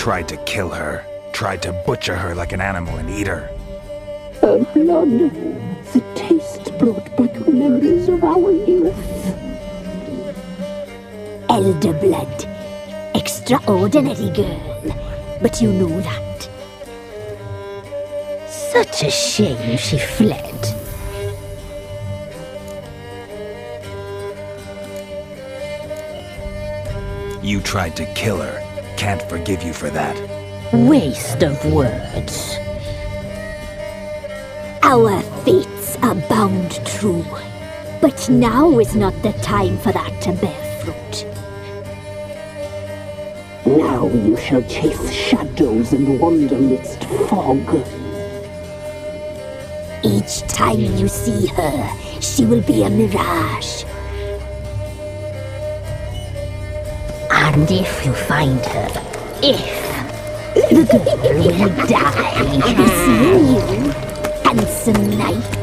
tried to kill her. Tried to butcher her like an animal and eat her. Her blood. The taste brought back memories of our youth. Elder blood. Extraordinary girl. But you know that. Such a shame she fled. You tried to kill her. Can't forgive you for that. Waste of words. Our fates are bound true. But now is not the time for that to bear fruit. Now you shall chase shadows and wander midst fog. Each time you see her, she will be a mirage. And if you find her, the girl will die. Be seeing you, handsome knight.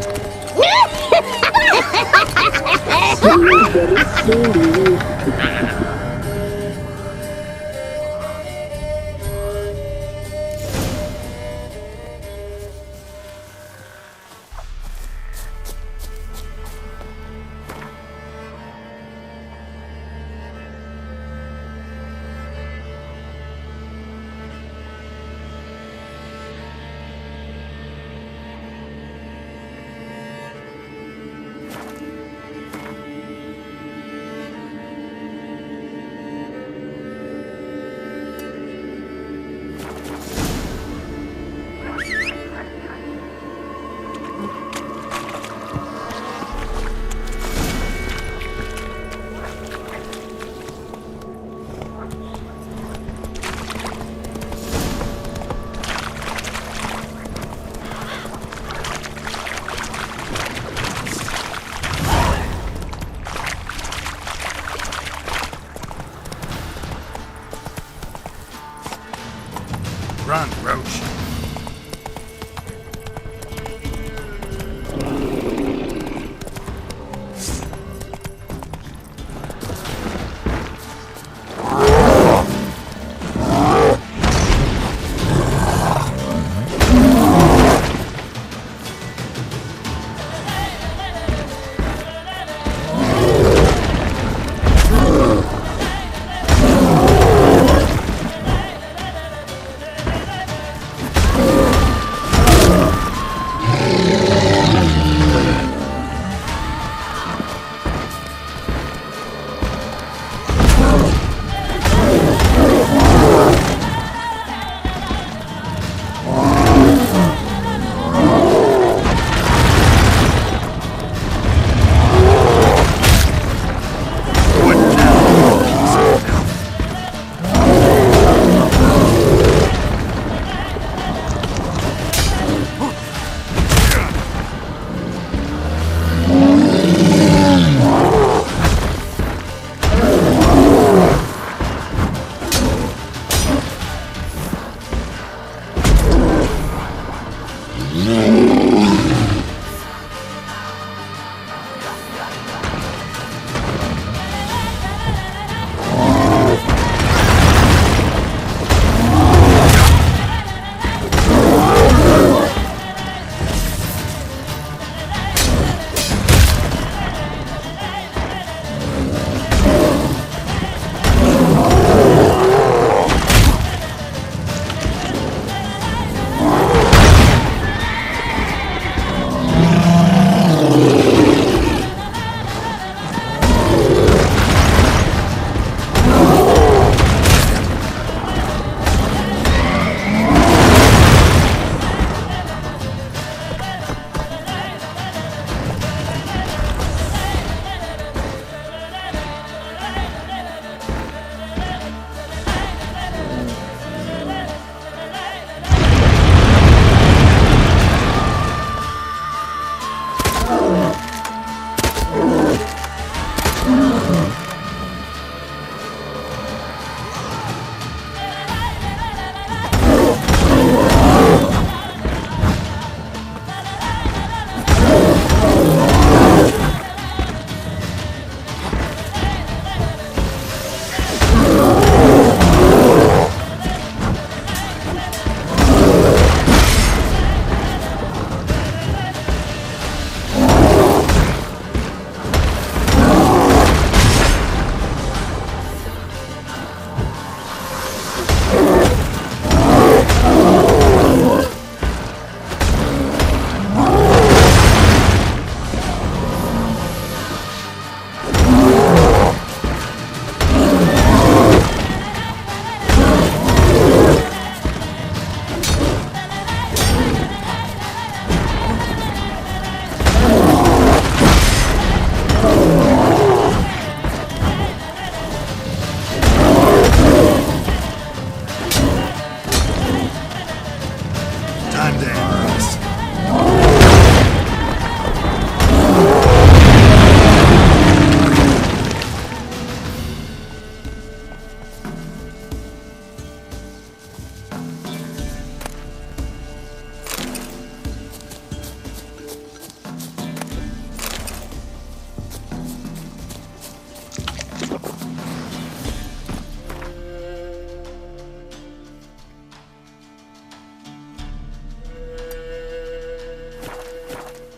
Run, Roach.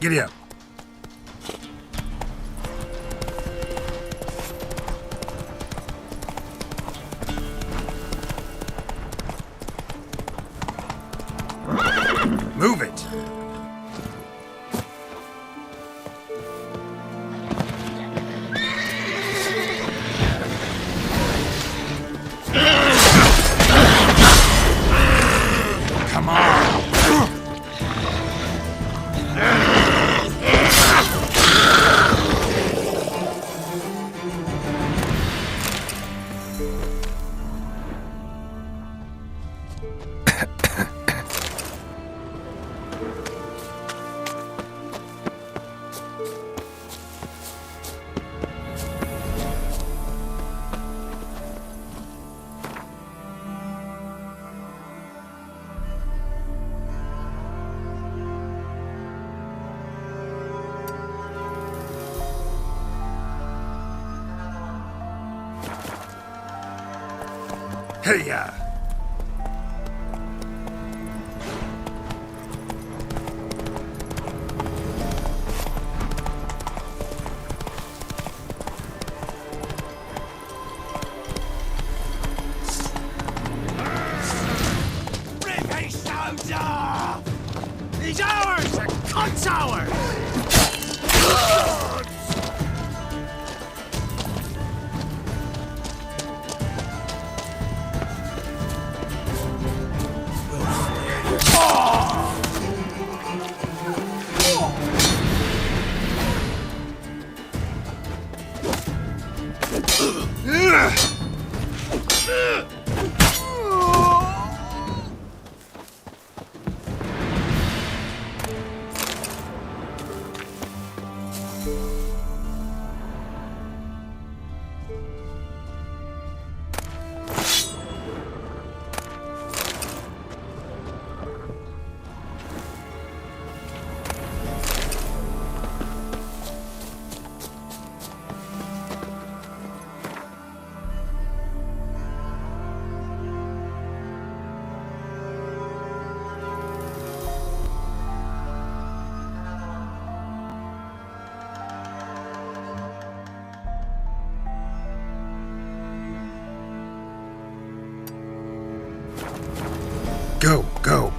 Giddy up. Move it! Come on! Hey, ya! He's ours! The cunt's ours! Go, go.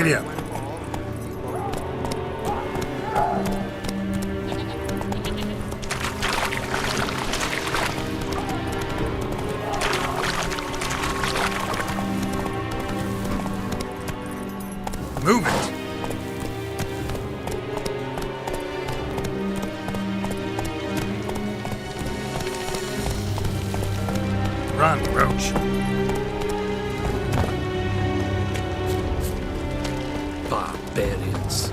Giddy up. Move it. Run, Roach. Barbarians.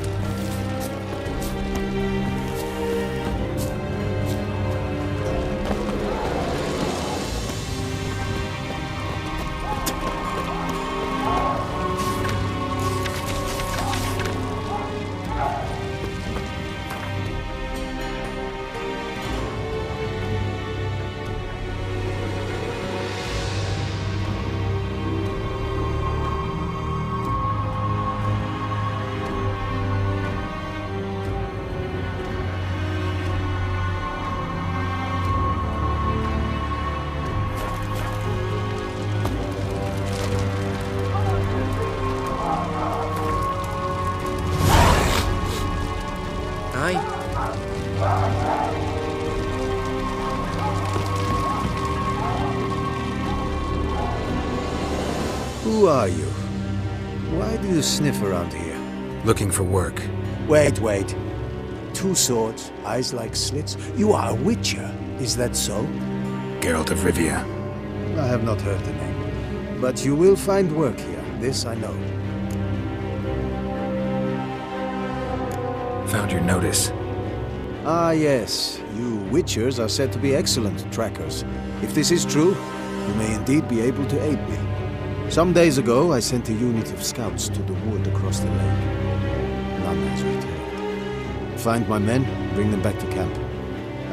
Who are you? Why do you sniff around here? Looking for work. Wait. 2 swords, eyes like slits. You are a witcher, is that so? Geralt of Rivia. I have not heard the name. But you will find work here, this I know. Found your notice. Ah yes, you witchers are said to be excellent trackers. If this is true, you may indeed be able to aid me. Some days ago, I sent a unit of scouts to the wood across the lake. None has returned. Find my men, bring them back to camp.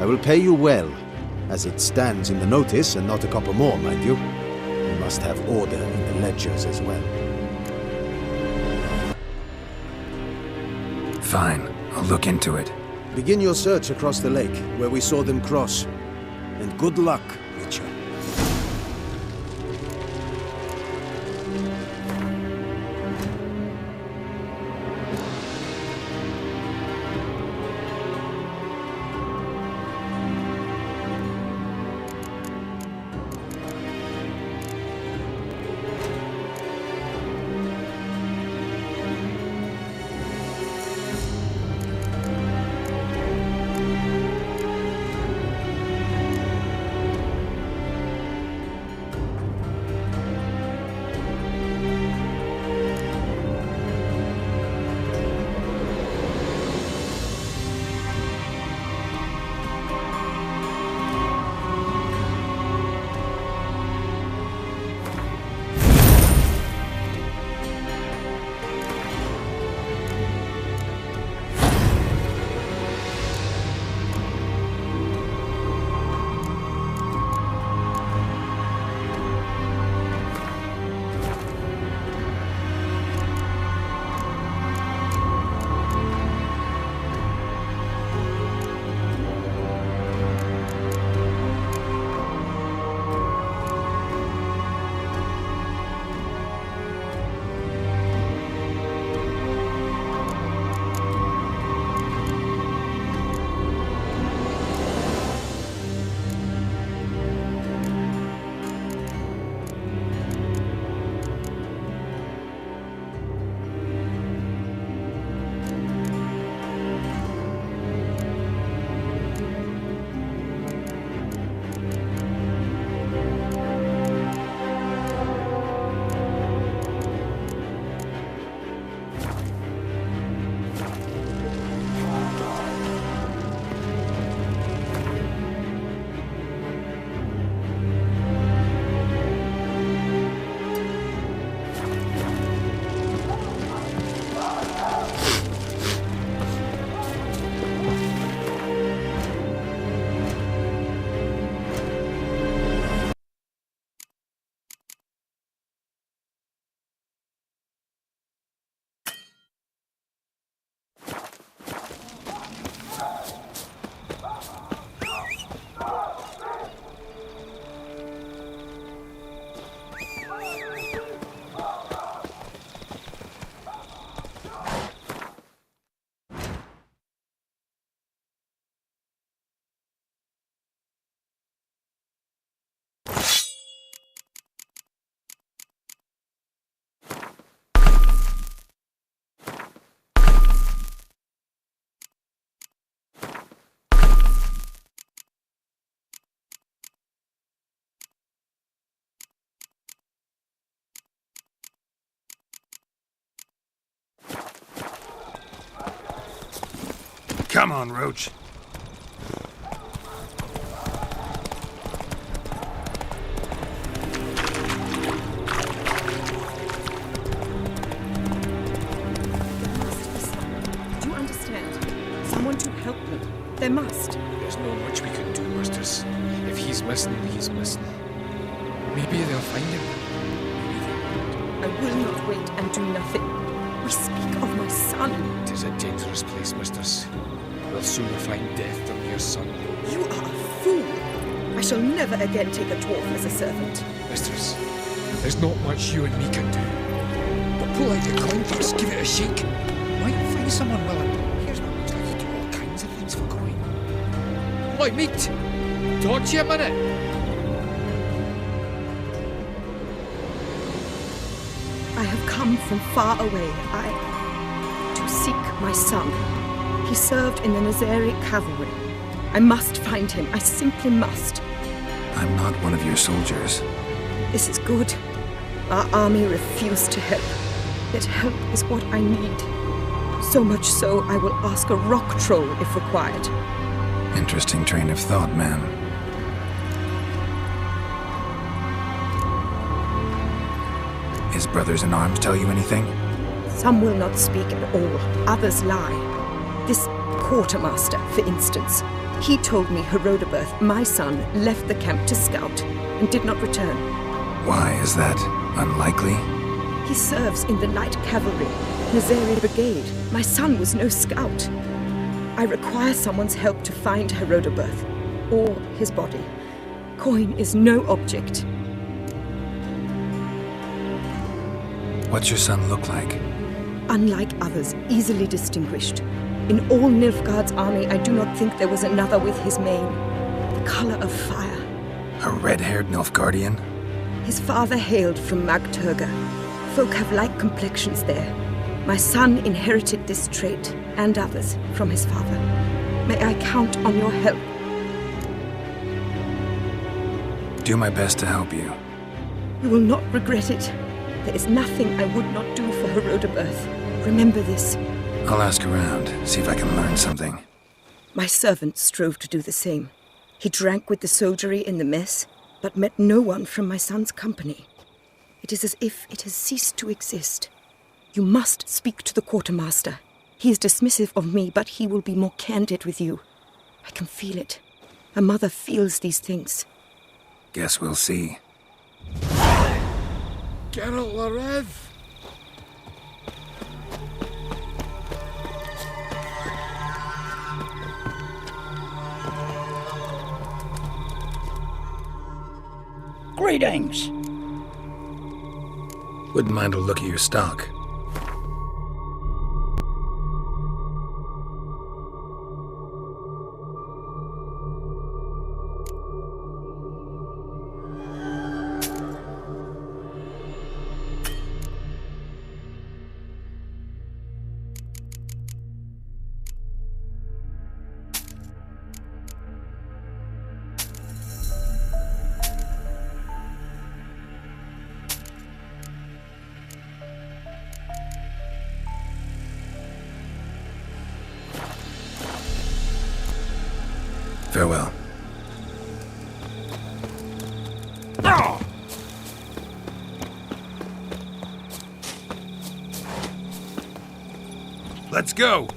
I will pay you well, as it stands in the notice, and not a copper more, mind you. We must have order in the ledgers as well. Fine, I'll look into it. Begin your search across the lake, where we saw them cross. And good luck, Witcher. Come on, Roach. Do you understand? Someone to help me. There must. There's not much we can do, Mistress. If he's missing, he's missing. Maybe they'll find him. I will not wait and do nothing. We speak of my son. It is a dangerous place, Mistress. We'll soon find death from your son. You are a fool. I shall never again take a dwarf as a servant. Mistress, there's not much you and me can do. But pull out your coin first, give it a shake. Might find someone willing. Here's what looks like you do all kinds of things for coin. Like meat. Talk to you a minute. have come from far away. To seek my son. He served in the Nazaric cavalry. I must find him. I simply must. I'm not one of your soldiers. This is good. Our army refused to help. Yet help is what I need. So much so, I will ask a rock troll if required. Interesting train of thought, ma'am. His brothers-in-arms tell you anything? Some will not speak at all. Others lie. This quartermaster, for instance. He told me Herodoberth, my son, left the camp to scout and did not return. Why is that? Unlikely? He serves in the light cavalry, Nazarian brigade. My son was no scout. I require someone's help to find Herodoberth, or his body. Coin is no object. What's your son look like? Unlike others, easily distinguished. In all Nilfgaard's army, I do not think there was another with his mane. The color of fire. A red-haired Nilfgaardian? His father hailed from Magturga. Folk have like complexions there. My son inherited this trait, and others, from his father. May I count on your help? Do my best to help you. You will not regret it. There is nothing I would not do for Herodoberth. Remember this. I'll ask around, see if I can learn something. My servant strove to do the same. He drank with the soldiery in the mess, but met no one from my son's company. It is as if it has ceased to exist. You must speak to the quartermaster. He is dismissive of me, but he will be more candid with you. I can feel it. A mother feels these things. Guess we'll see. Geralt Larev! Greetings. Wouldn't mind a look at your stock. Farewell. Let's go!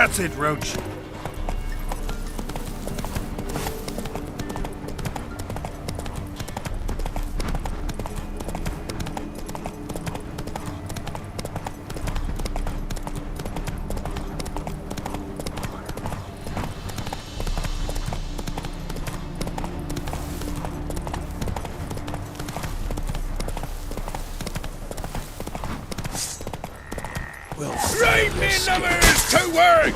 That's it, Roach. Right me numbers to work!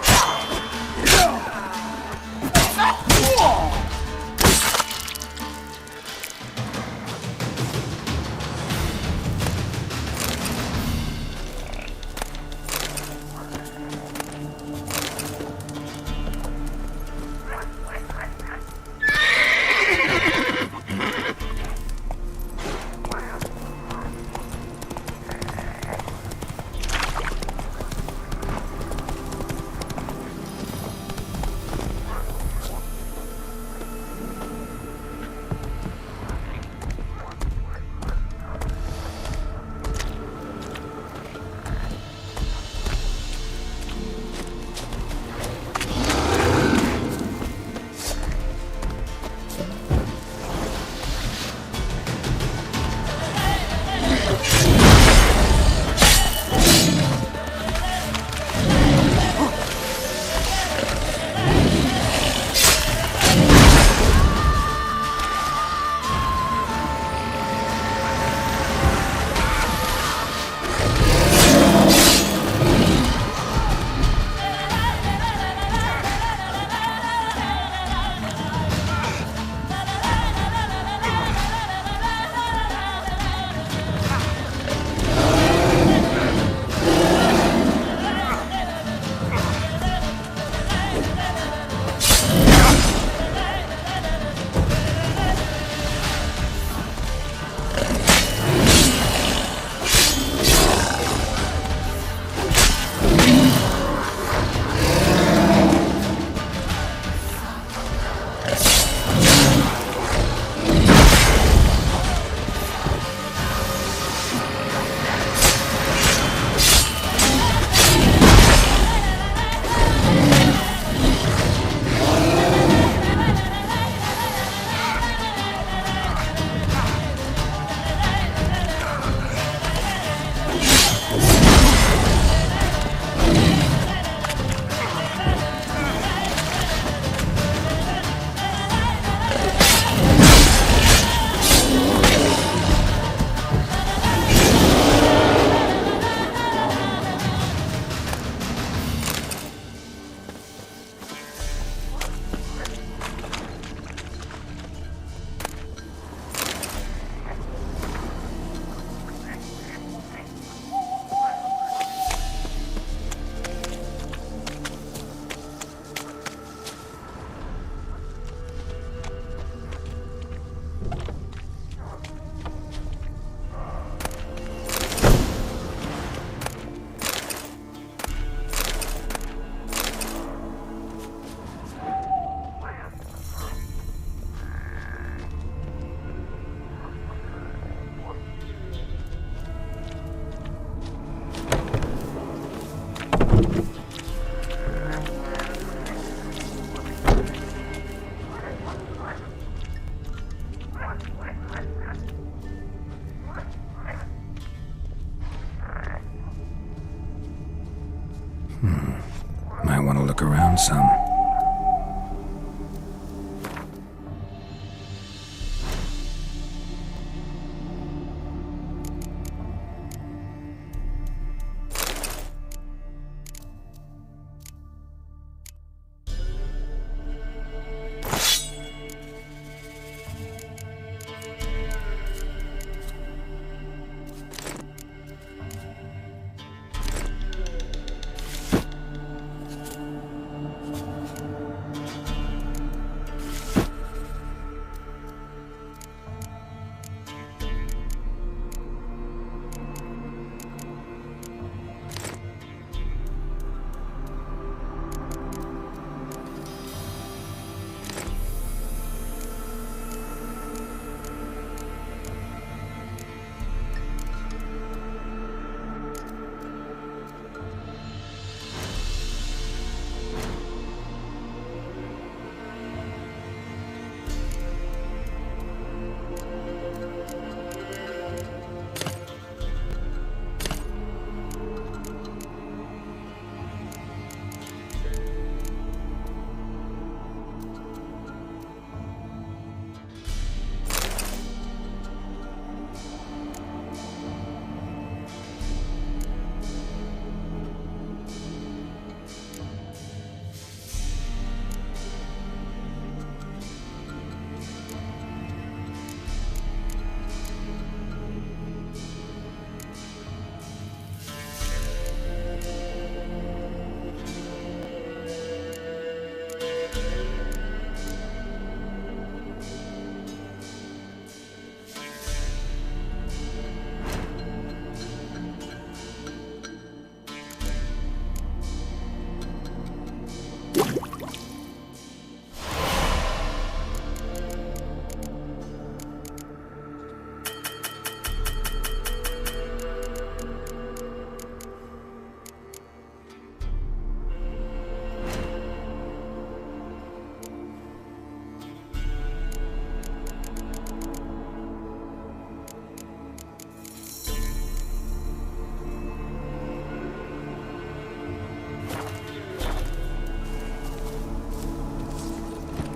Might want to look around some.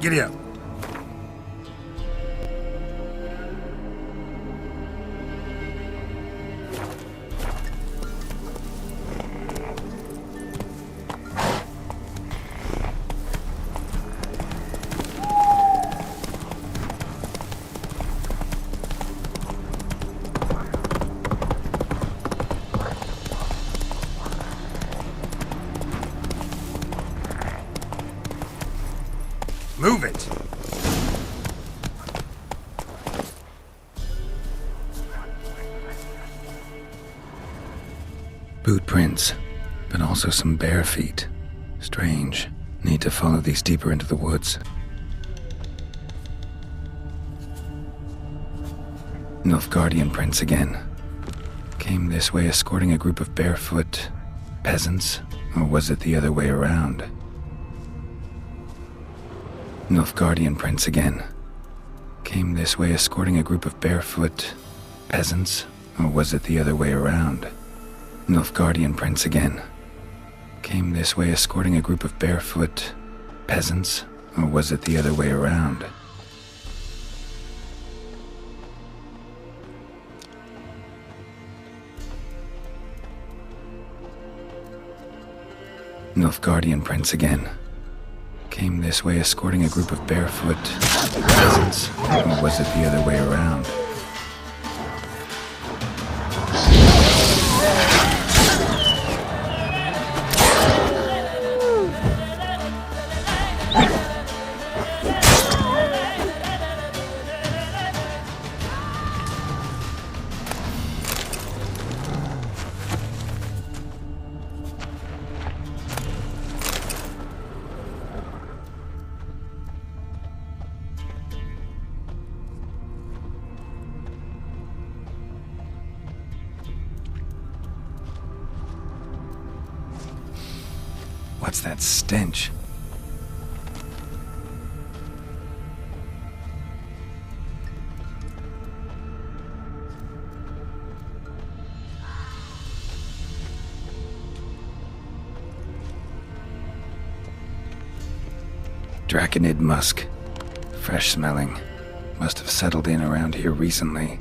Giddy up. Move it! Boot prints, but also some bare feet. Strange. Need to follow these deeper into the woods. Nilfgaardian prints again. Came this way escorting a group of barefoot peasants, or was it the other way around? Nilfgaardian prints again. Came this way escorting a group of barefoot peasants, or was it the other way around? Nilfgaardian prints again. Came this way escorting a group of barefoot peasants, or was it the other way around? Nilfgaardian prints again. Came this way escorting a group of barefoot peasants, or was it the other way around? What's that stench? Draconid musk. Fresh smelling. Must have settled in around here recently.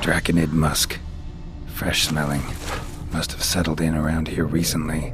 Draconid musk. Fresh smelling. Must have settled in around here recently.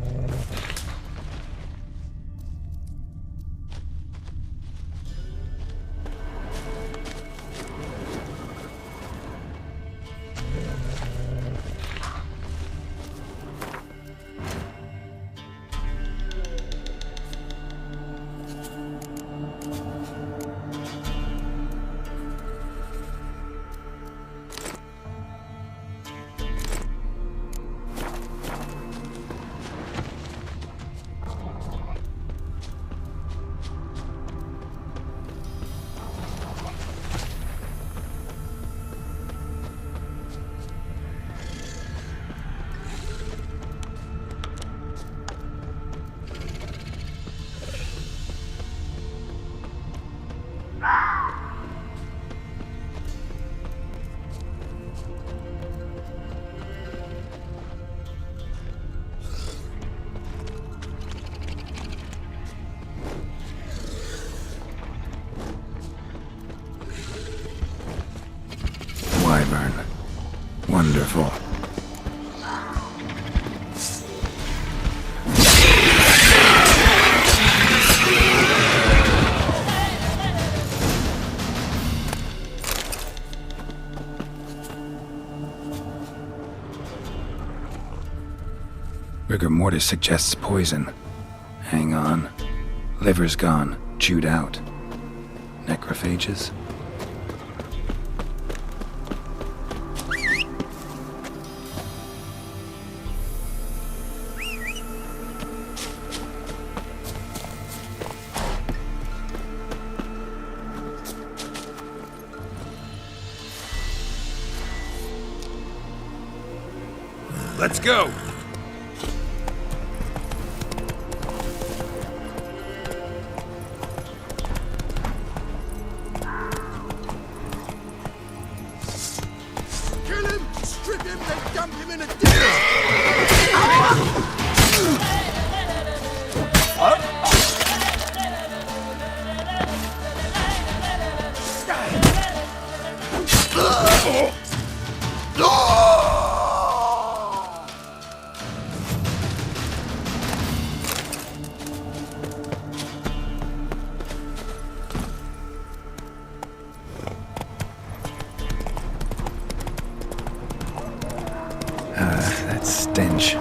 wyvern. Wonderful. Rigor mortis suggests poison. Hang on. Liver's gone. Chewed out. Necrophages? Let's go! Kill him! Strip him, then dump him in a ditch! That stench.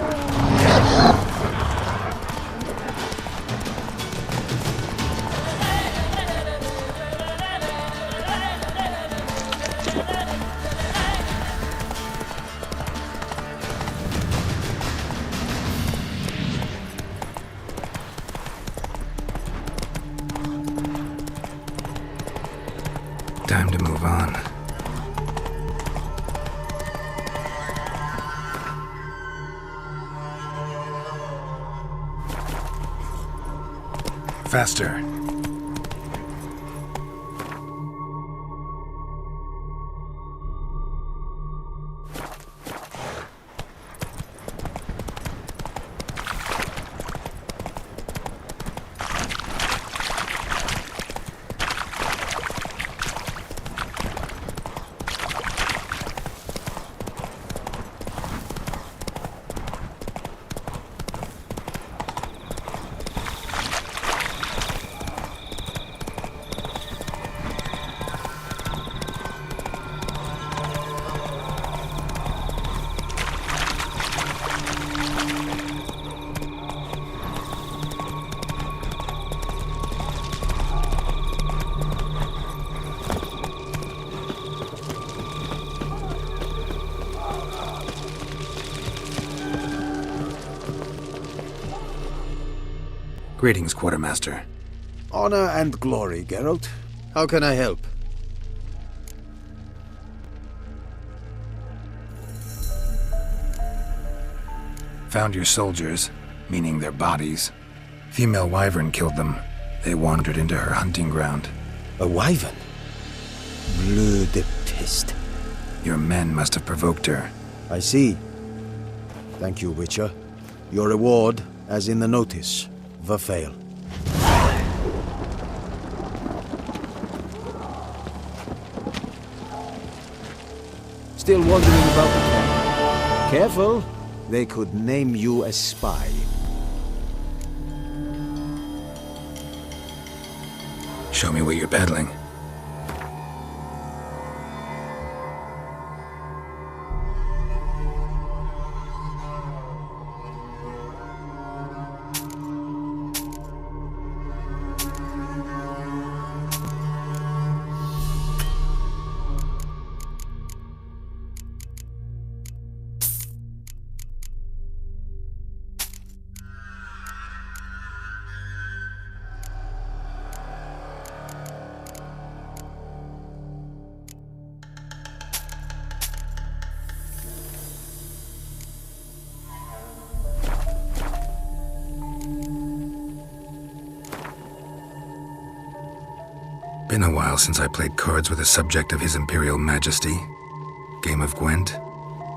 Time to move on. Faster. Greetings, Quartermaster. Honor and glory, Geralt. How can I help? Found your soldiers, meaning their bodies. Female wyvern killed them. They wandered into her hunting ground. A wyvern? Bleu de peste. Your men must have provoked her. I see. Thank you, Witcher. Your reward, as in the notice. Verfail. Still wondering about the camp? Careful, they could name you a spy. Show me what you're peddling. Been a while since I played cards with a subject of His Imperial Majesty. Game of Gwent?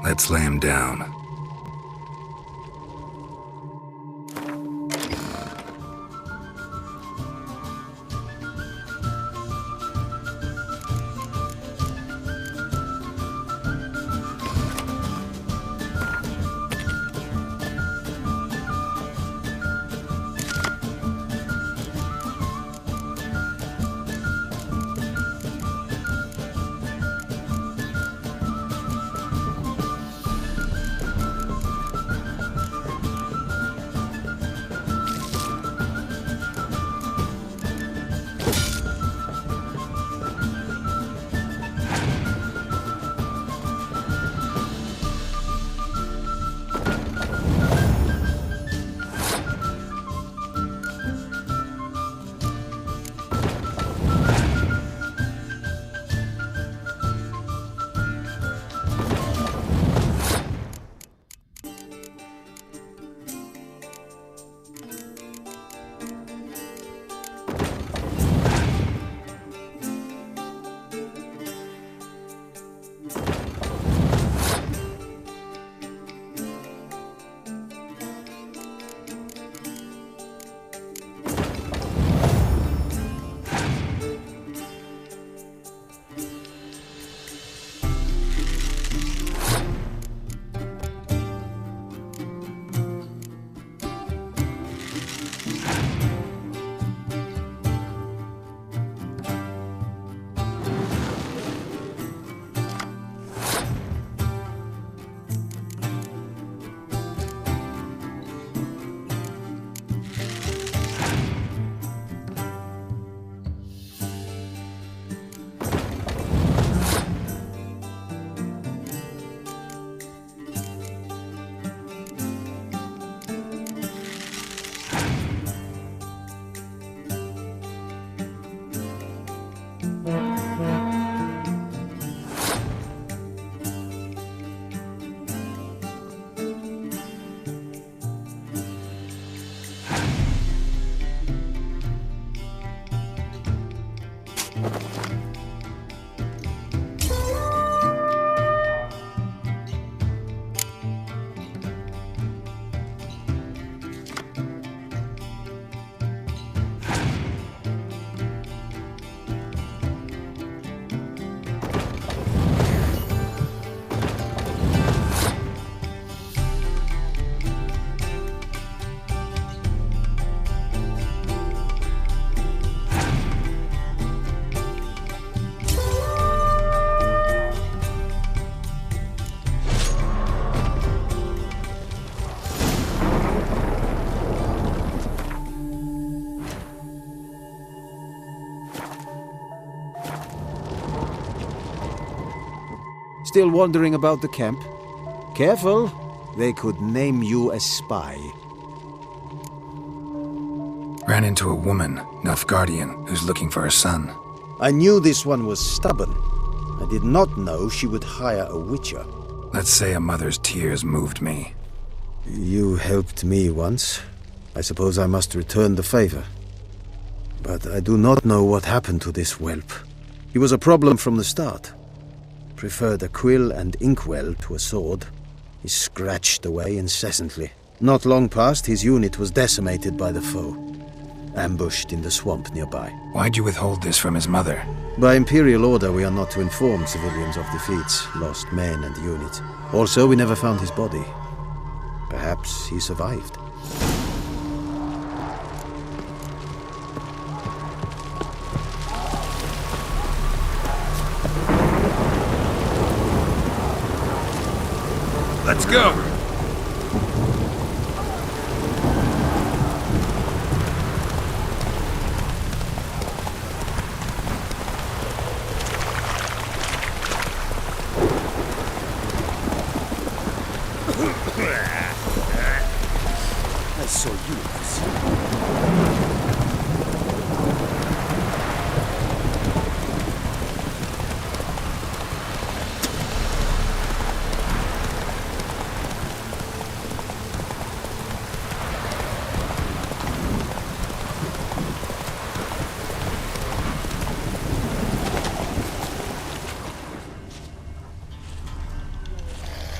Let's lay him down. still wandering about the camp? Careful, they could name you a spy. Ran into a woman, Nilfgaardian, who's looking for her son. I knew this one was stubborn. I did not know she would hire a witcher. Let's say a mother's tears moved me. You helped me once. I suppose I must return the favor. But I do not know what happened to this whelp. He was a problem from the start. Preferred a quill and inkwell to a sword. He scratched away incessantly. Not long past, his unit was decimated by the foe. Ambushed in the swamp nearby. Why'd you withhold this from his mother? By imperial order, we are not to inform civilians of defeats, lost men and units. Also, we never found his body. Perhaps he survived. Let's go! I saw you once.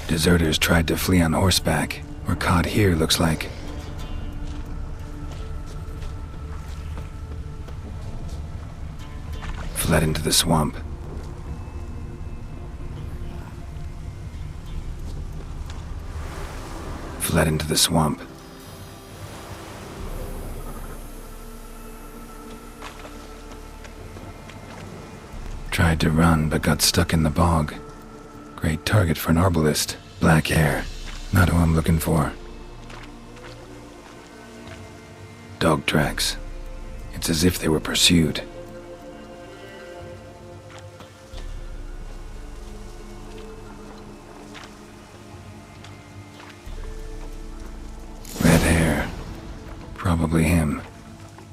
Deserters tried to flee on horseback. Were caught here, looks like. Fled into the swamp. Fled into the swamp. Tried to run, but got stuck in the bog. Great target for an arbalist. Black hair. Not who I'm looking for. Dog tracks. It's as if they were pursued. Red hair. Probably him.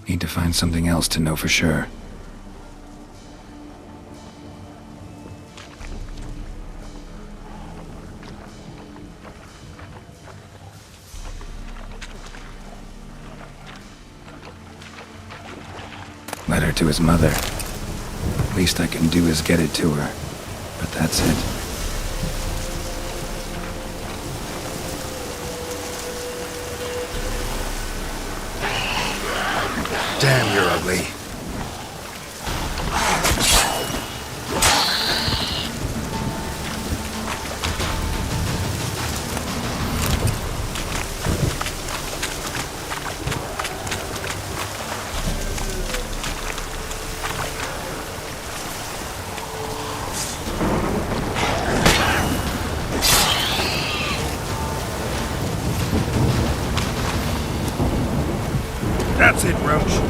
Need to find something else to know for sure. Letter to his mother. Least I can do is get it to her. But that's it. Damn, you're ugly. That's it, Roach.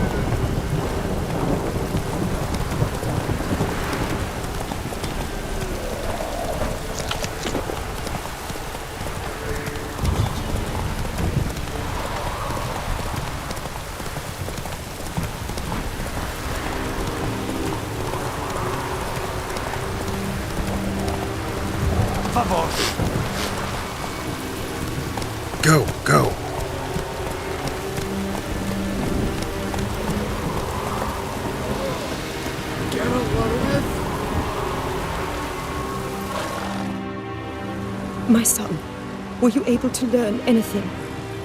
Go, go. My son, were you able to learn anything?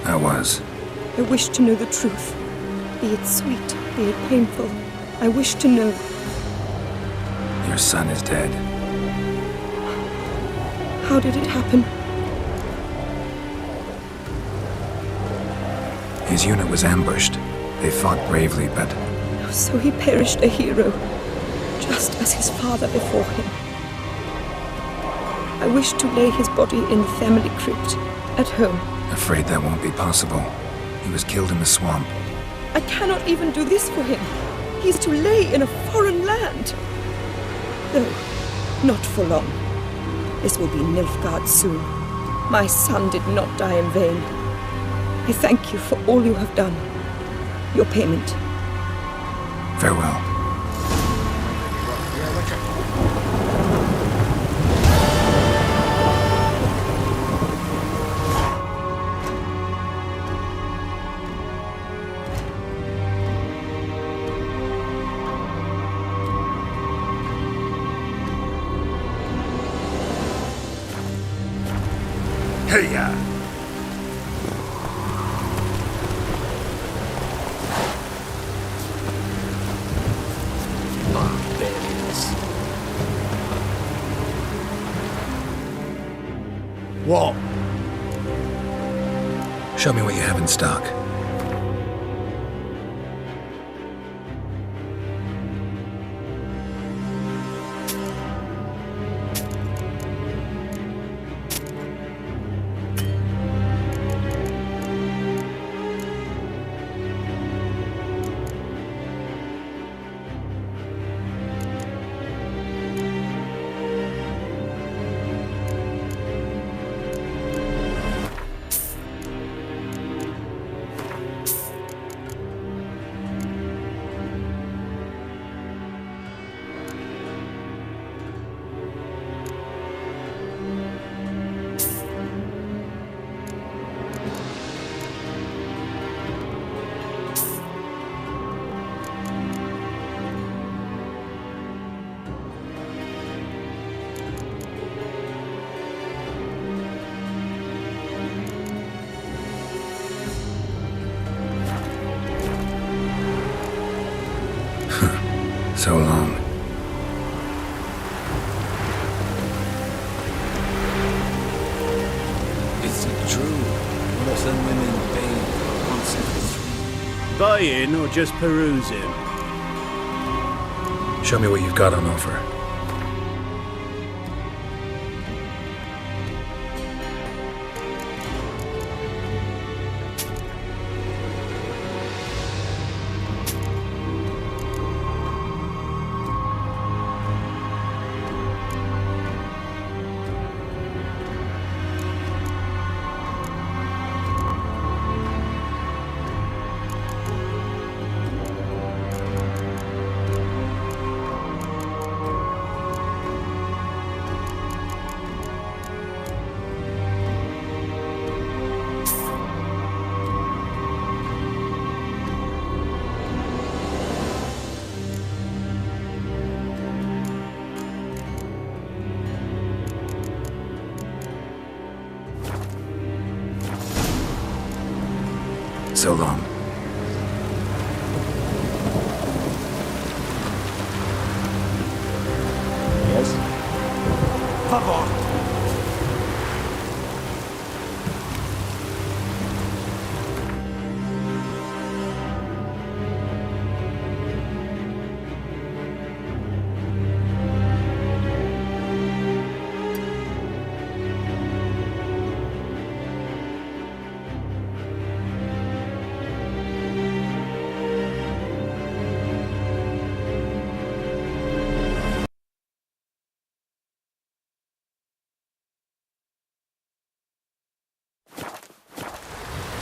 I was. I wish to know the truth. Be it sweet, be it painful. I wish to know. Your son is dead. How did it happen? His unit was ambushed. They fought bravely, but So he perished a hero, just as his father before him. I wish to lay his body in the family crypt, at home. afraid that won't be possible. He was killed in the swamp. I cannot even do this for him. He's to lay in a foreign land. No, not for long. This will be Nilfgaard soon. My son did not die in vain. I thank you for all you have done. Your payment. Farewell. Hey-ya! What? Show me what you have in stock. So long. Is it true? Muslim women paying for 173? Buying or just perusing? Show me what you've got on offer. So long. Yes. Favor!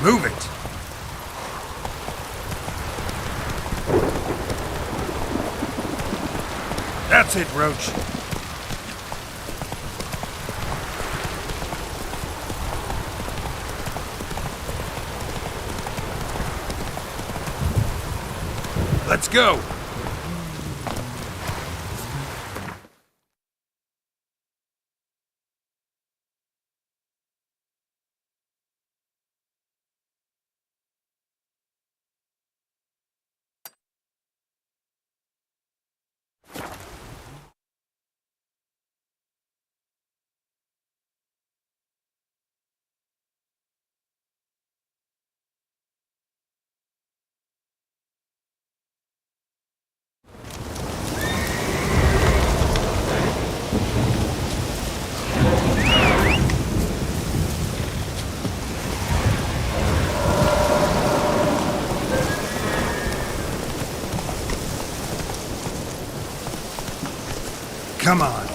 Move it! That's it, Roach. Let's go! Come on.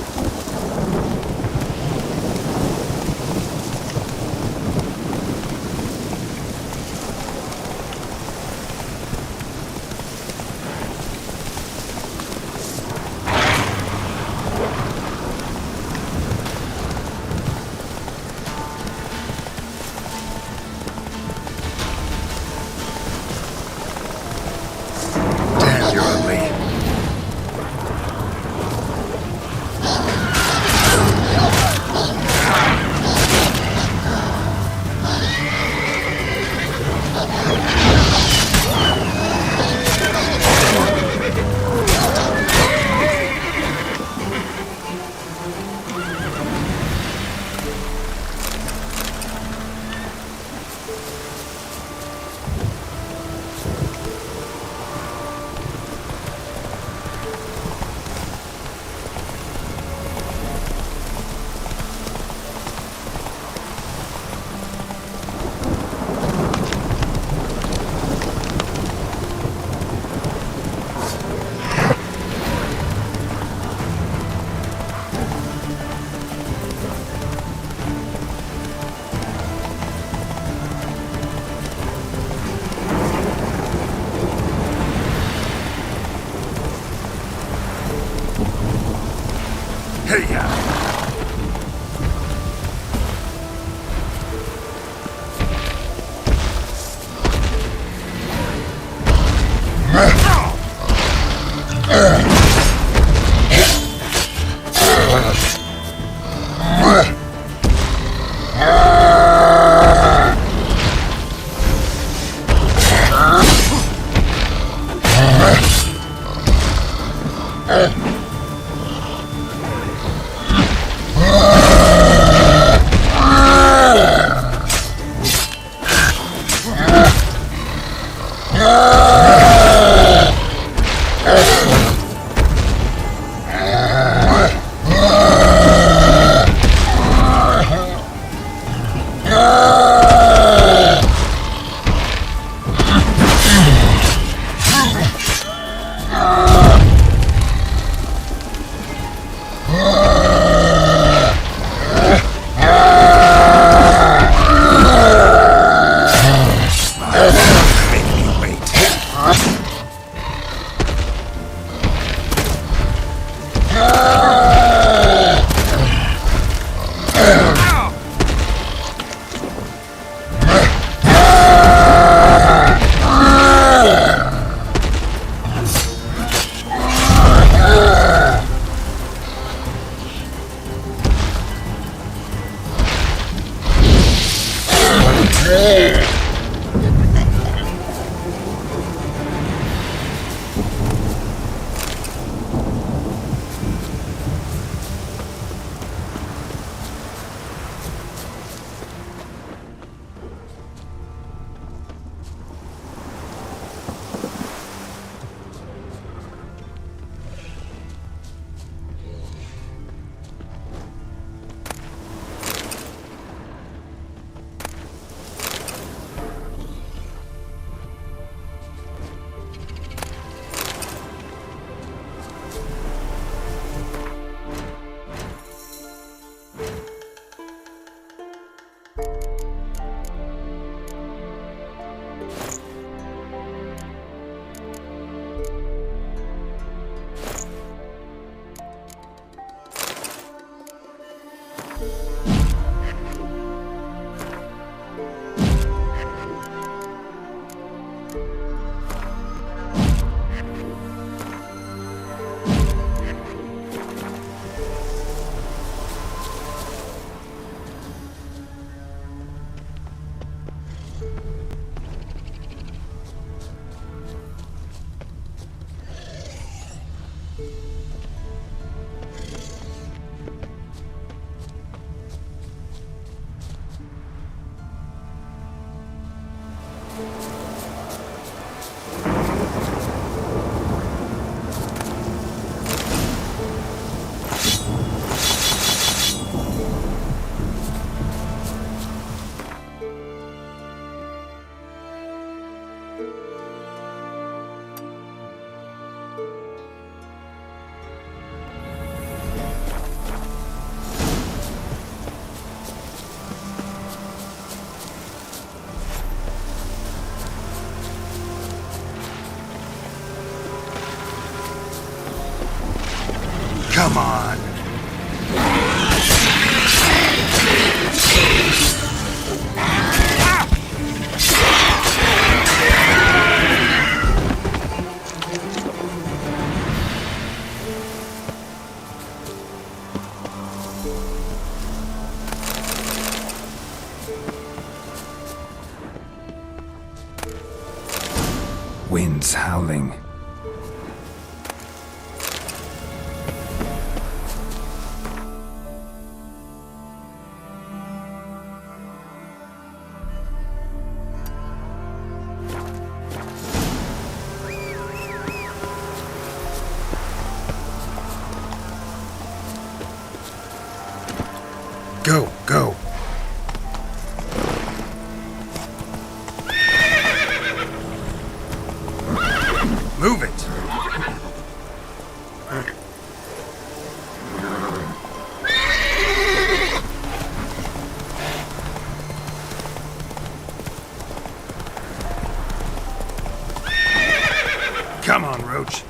Hey-ya! Come on. Winds howling. Go, go. Move it. Come on, Roach.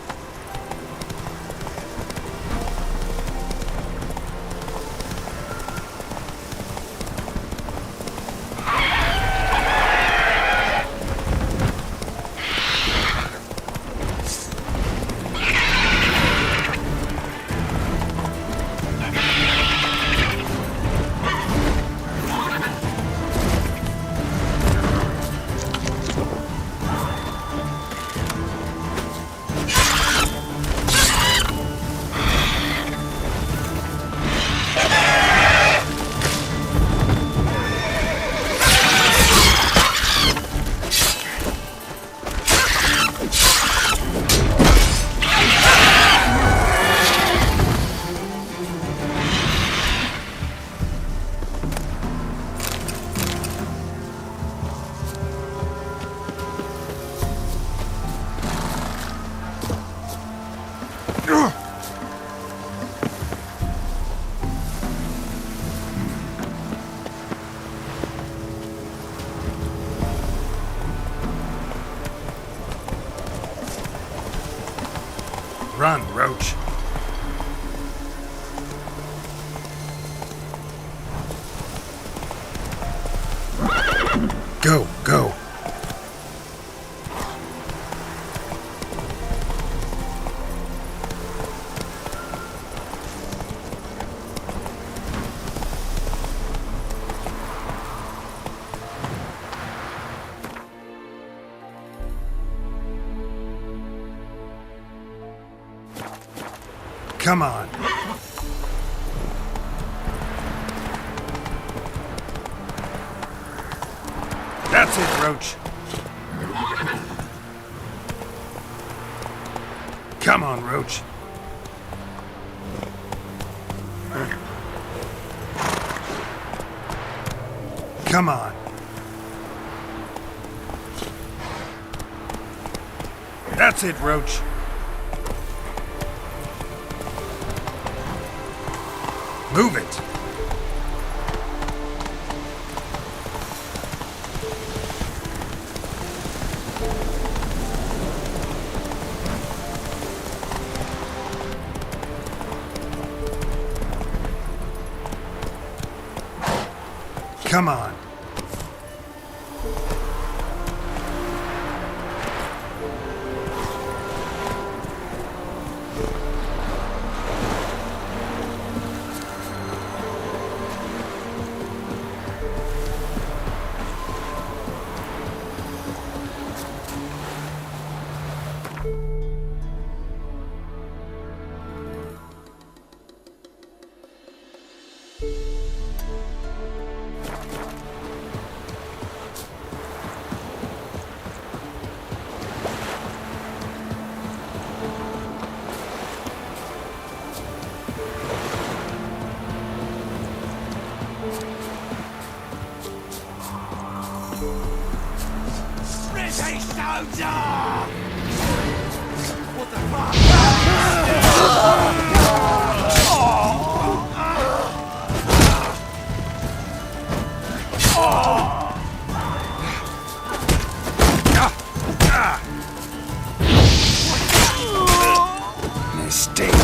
Come on. That's it, Roach. Come on, Roach. Come on. That's it, Roach. Move it. Come on. British soldier! What the fuck? Mistake.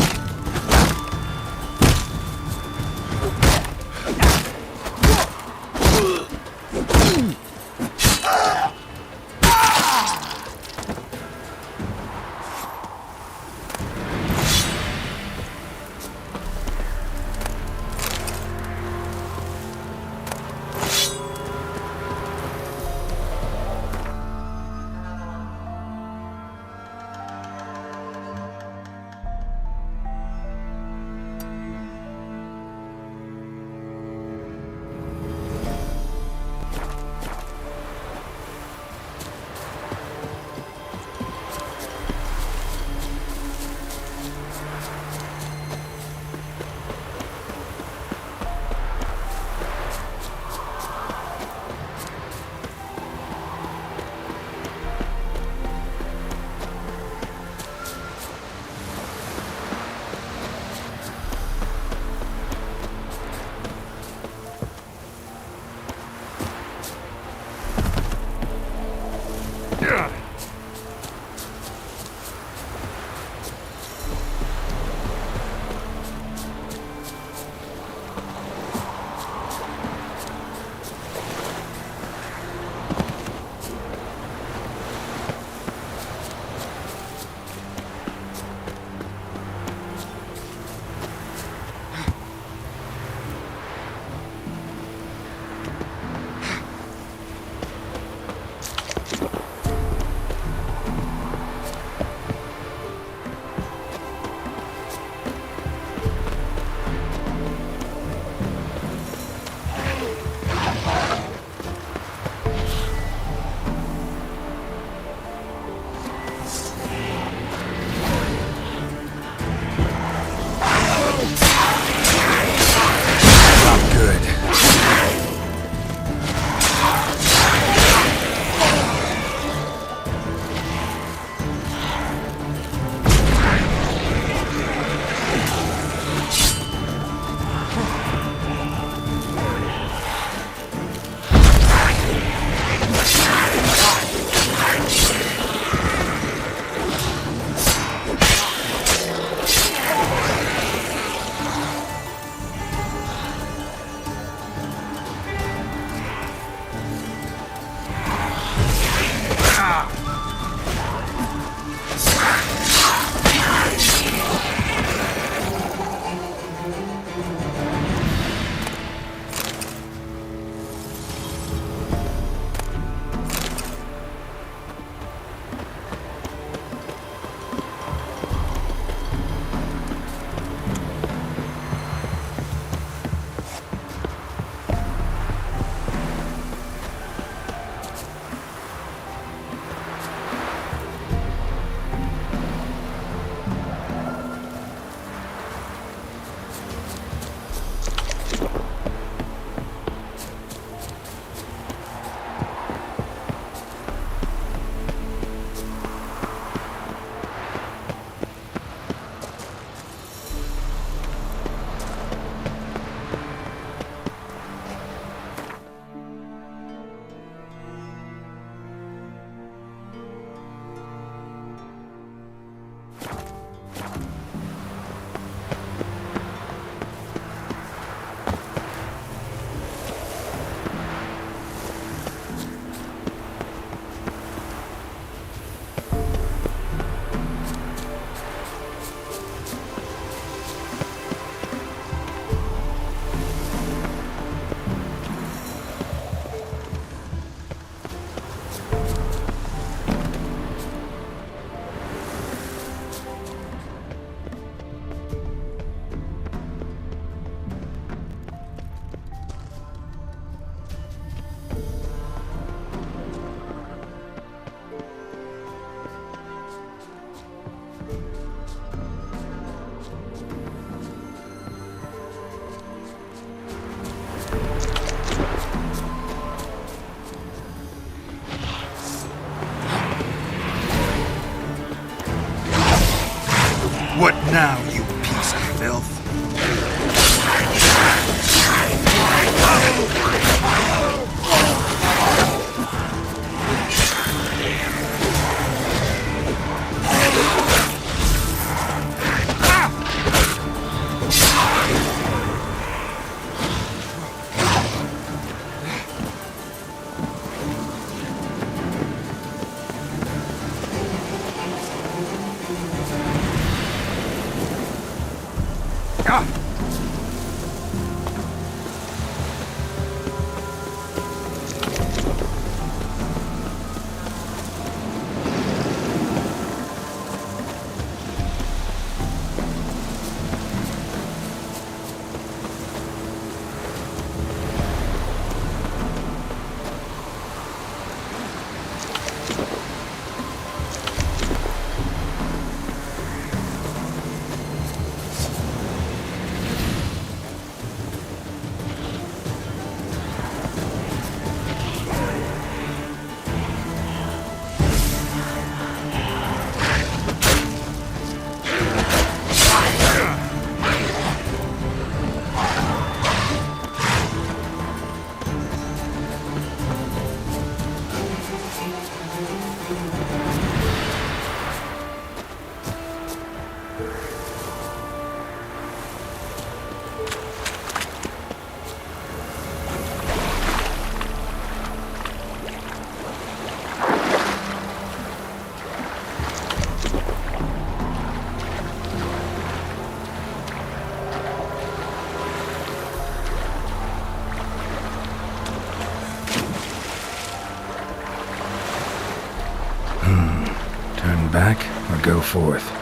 Turn back or go forth?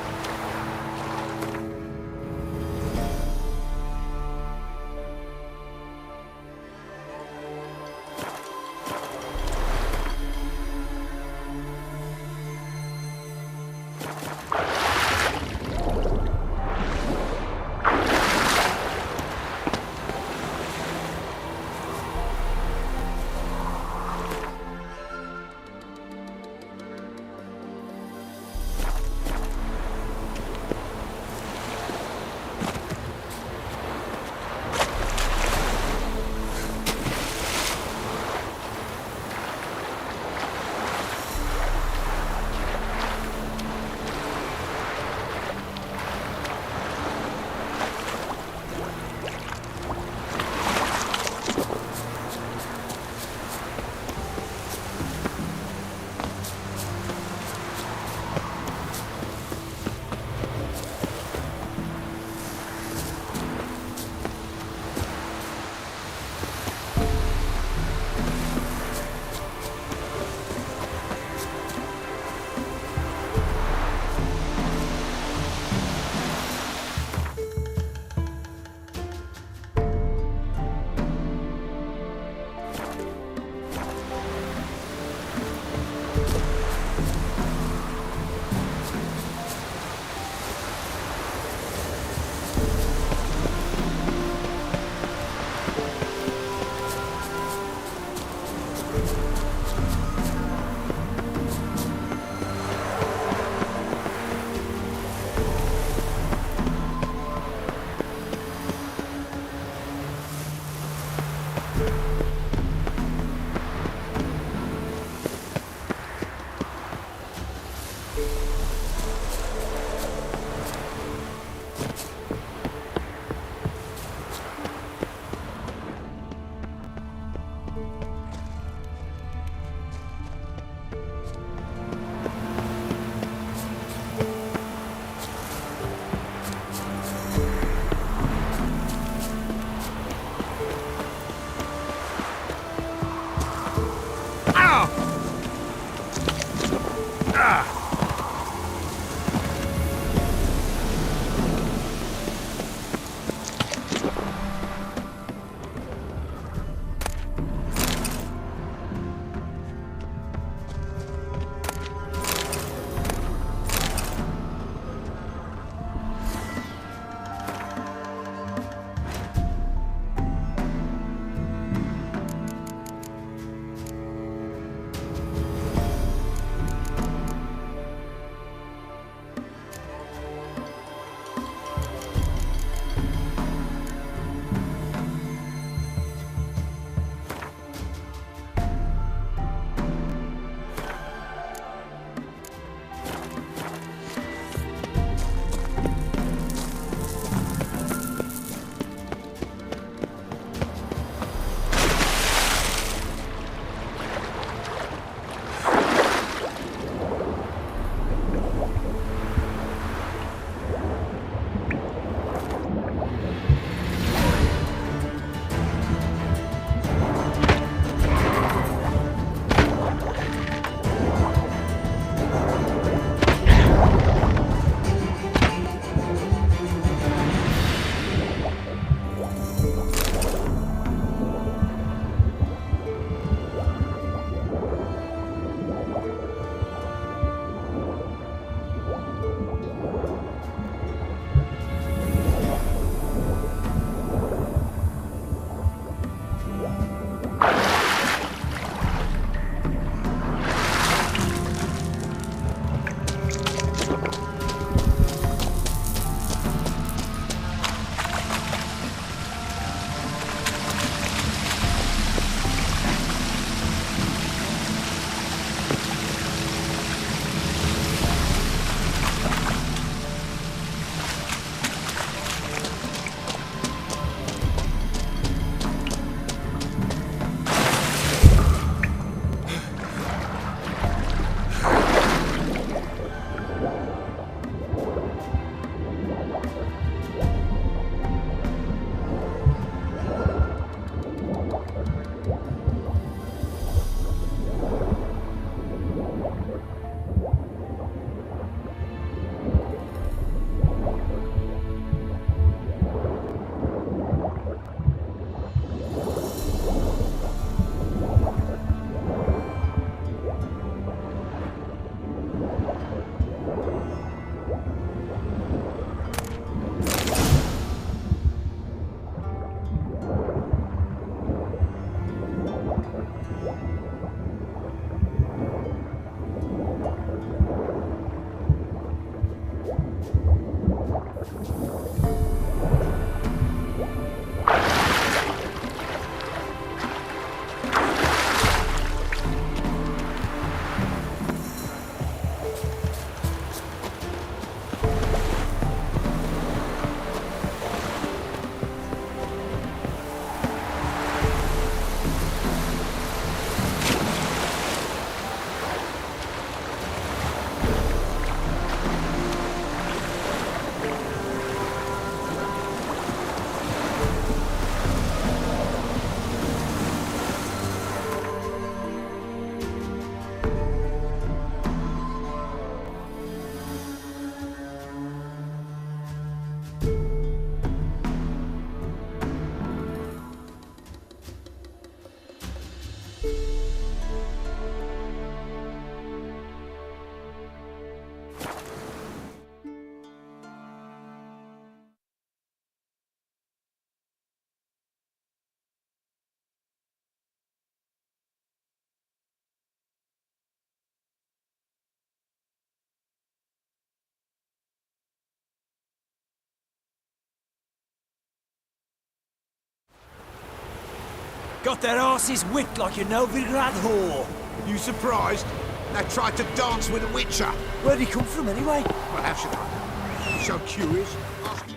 Got their asses whipped like a Novigrad whore. You surprised? They tried to dance with a witcher. Where'd he come from anyway? Well, how should I know? You so curious? Ask him.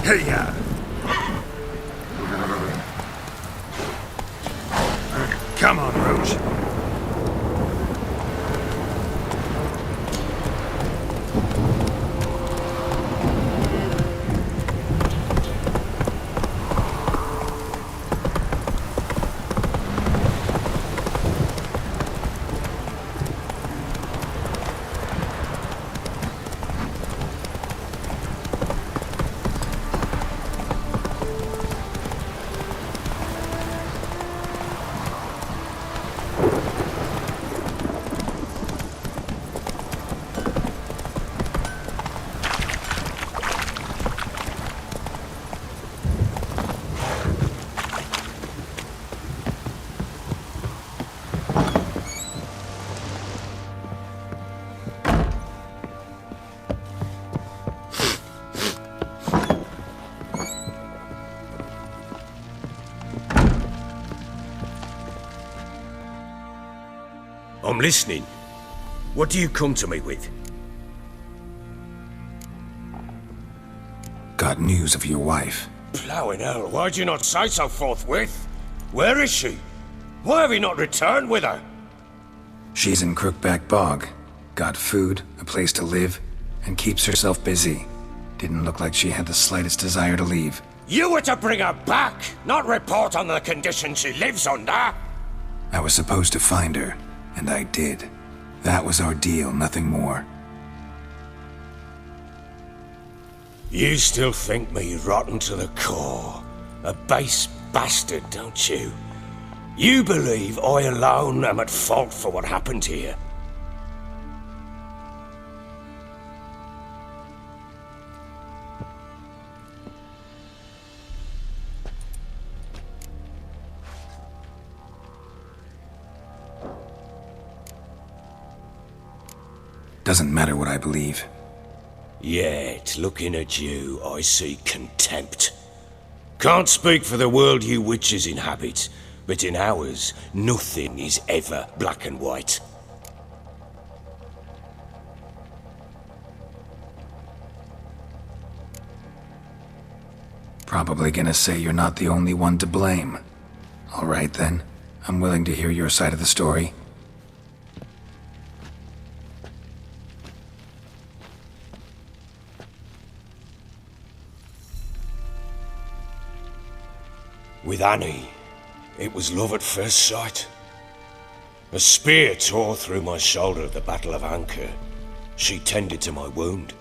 Hey, ya! Come on, Roach. I'm listening. What do you come to me with? Got news of your wife. Plowing hell, why'd you not say so forthwith? Where is she? Why have you not returned with her? She's in Crookback Bog. Got food, a place to live, and keeps herself busy. Didn't look like she had the slightest desire to leave. You were to bring her back, not report on the conditions she lives under. I was supposed to find her, and I did. That was our deal, nothing more. You still think me rotten to the core. A base bastard, don't you? You believe I alone am at fault for what happened here. Doesn't matter what I believe. Yet, looking at you, I see contempt. Can't speak for the world you witches inhabit, but in ours, nothing is ever black and white. Probably gonna say you're not the only one to blame. All right then, I'm willing to hear your side of the story. With Annie, it was love at first sight. A spear tore through my shoulder at the Battle of Anchor. She tended to my wound.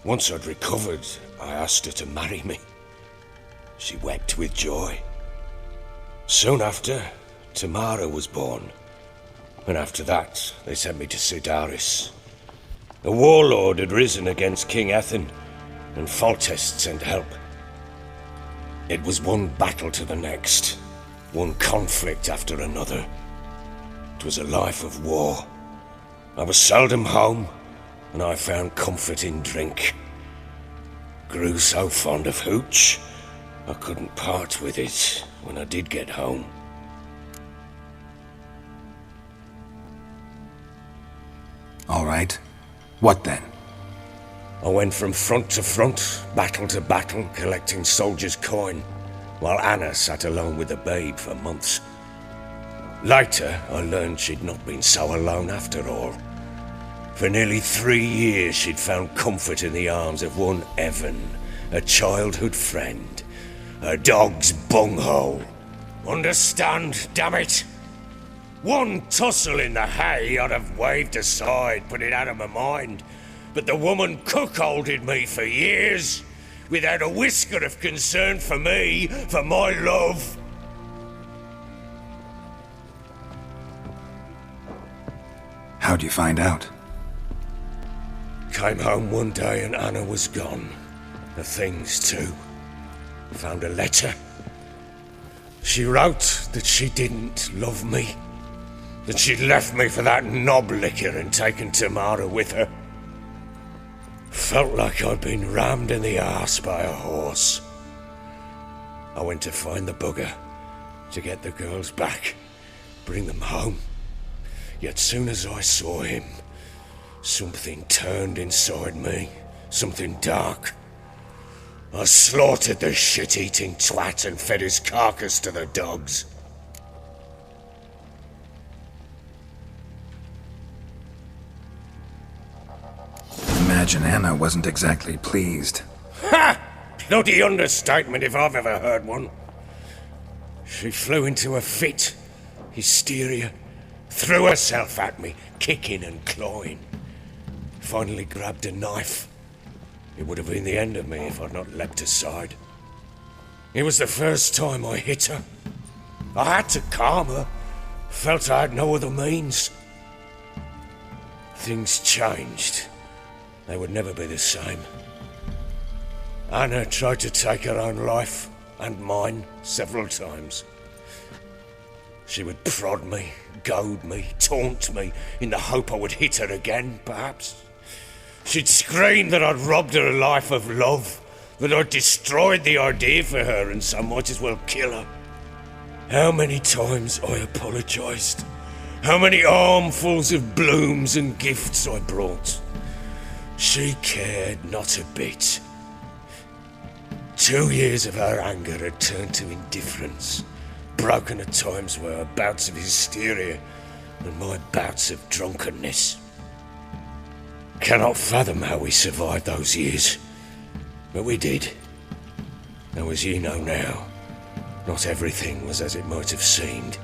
Once I'd recovered, I asked her to marry me. She wept with joy. Soon after, Tamara was born. And after that, they sent me to Sidaris. A warlord had risen against King Ethan, and Foltest sent help. It was one battle to the next, one conflict after another. It was a life of war. I was seldom home, and I found comfort in drink. Grew so fond of hooch, I couldn't part with it when I did get home. All right. What then? I went from front to front, battle to battle, collecting soldiers' coin, while Anna sat alone with the babe for months. Later, I learned she'd not been so alone after all. For nearly 3 years, she'd found comfort in the arms of one Evan, a childhood friend. A dog's bunghole. Understand, damn it? One tussle in the hay I'd have waved aside, put it out of my mind. But the woman cuckolded me for years, without a whisker of concern for me, for my love. How'd you find out? Came home one day and Anna was gone. The things too. Found a letter. She wrote that she didn't love me. That she'd left me for that knob licker and taken Tamara with her. Felt like I'd been rammed in the arse by a horse. I went to find the bugger, to get the girls back, bring them home. Yet soon as I saw him, something turned inside me, something dark. I slaughtered the shit-eating twat and fed his carcass to the dogs. Imagine Anna wasn't exactly pleased. Ha! Bloody understatement if I've ever heard one. She flew into a fit, hysteria, threw herself at me, kicking and clawing. Finally grabbed a knife. It would have been the end of me if I'd not leapt aside. It was the first time I hit her. I had to calm her. Felt I had no other means. Things changed. They would never be the same. Anna tried to take her own life, and mine, several times. She would prod me, goad me, taunt me, in the hope I would hit her again, perhaps. She'd scream that I'd robbed her life of love, that I'd destroyed the idea for her and so might as well kill her. How many times I apologised. How many armfuls of blooms and gifts I brought. She cared not a bit. 2 years of her anger had turned to indifference, broken at times by her bouts of hysteria and my bouts of drunkenness. Cannot fathom how we survived those years, but we did. Though as you know now, not everything was as it might have seemed.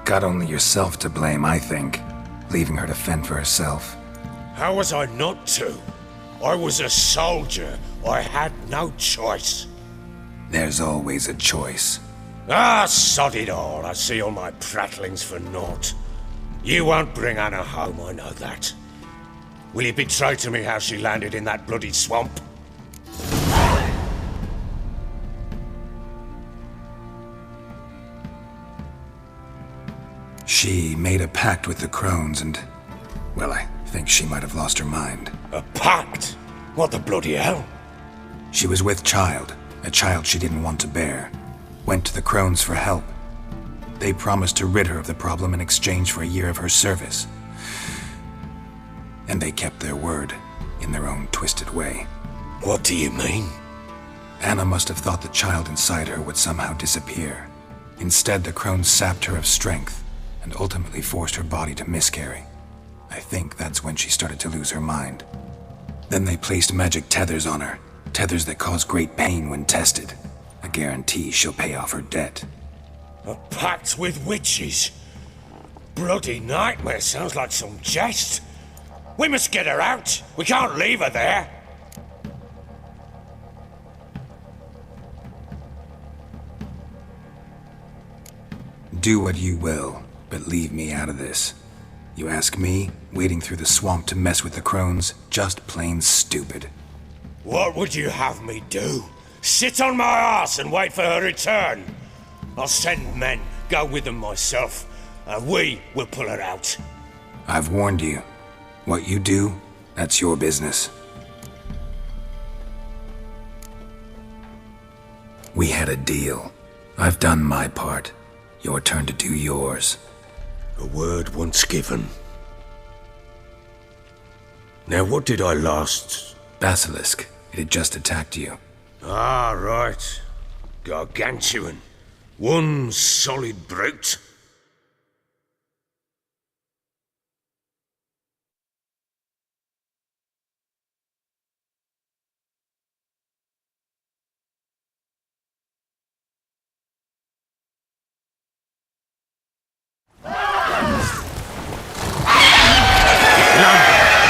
Got only yourself to blame, I think, leaving her to fend for herself. How was I not to? I was a soldier. I had no choice. There's always a choice. Ah, sod it all. I see all my prattlings for naught. You won't bring Anna home, I know that. Will you betray to me how she landed in that bloody swamp? She made a pact with the crones and, well, I think she might have lost her mind. A pact? What the bloody hell? She was with child, a child she didn't want to bear. Went to the crones for help. They promised to rid her of the problem in exchange for a year of her service. And they kept their word, in their own twisted way. What do you mean? Anna must have thought the child inside her would somehow disappear. Instead, the crones sapped her of strength, and ultimately forced her body to miscarry. I think that's when she started to lose her mind. Then they placed magic tethers on her, tethers that cause great pain when tested. A guarantee she'll pay off her debt. A pact with witches? Bloody nightmare, sounds like some jest. We must get her out. We can't leave her there. Do what you will, but leave me out of this. You ask me, wading through the swamp to mess with the crones, just plain stupid. What would you have me do? Sit on my arse and wait for her return? I'll send men, go with them myself, and we will pull her out. I've warned you. What you do, that's your business. We had a deal. I've done my part. Your turn to do yours. A word once given. Now what did I last... Basilisk. It had just attacked you. Ah, right. Gargantuan. One solid brute.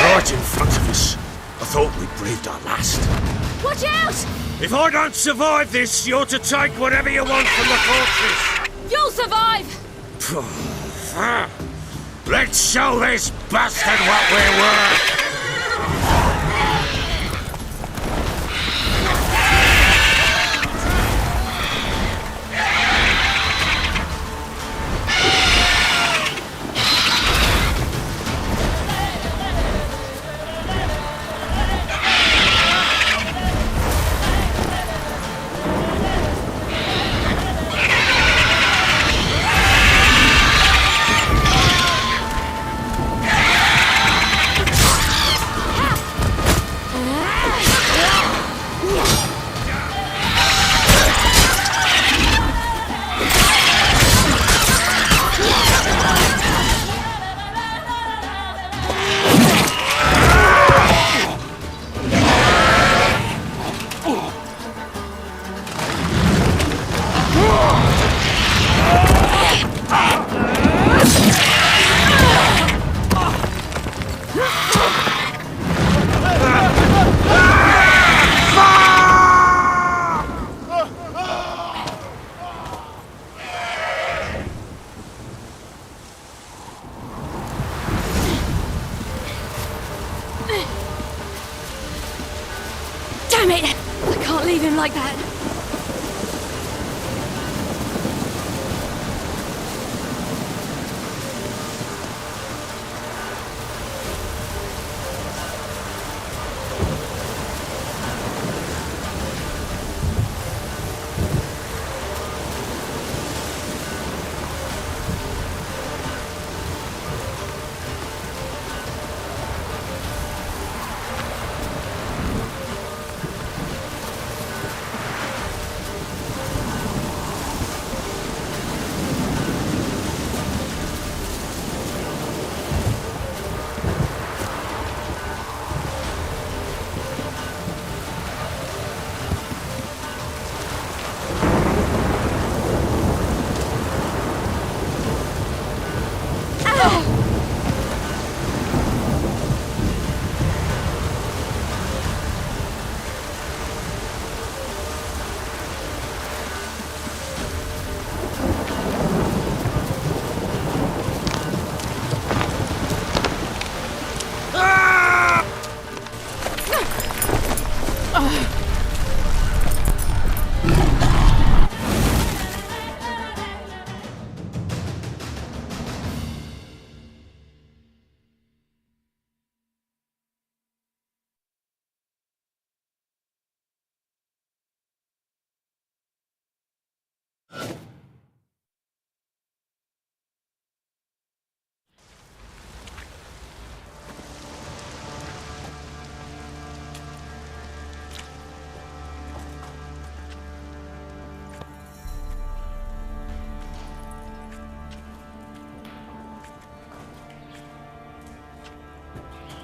Right in front of us. I thought we'd breathed our last. Watch out! If I don't survive this, you're to take whatever you want from the fortress. You'll survive! Let's show this bastard what we're worth! Damn it! I can't leave him like that.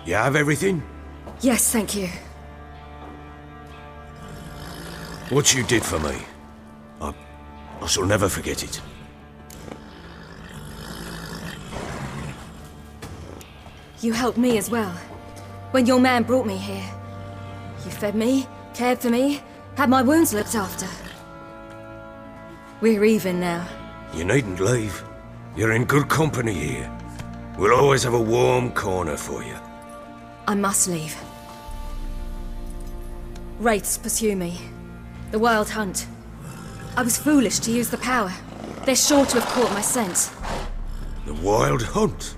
You have everything? Yes, thank you. What you did for me, I shall never forget it. You helped me as well. When your man brought me here. You fed me, cared for me, had my wounds looked after. We're even now. You needn't leave. You're in good company here. We'll always have a warm corner for you. I must leave. Wraiths pursue me. The Wild Hunt. I was foolish to use the power. They're sure to have caught my scent. The Wild Hunt?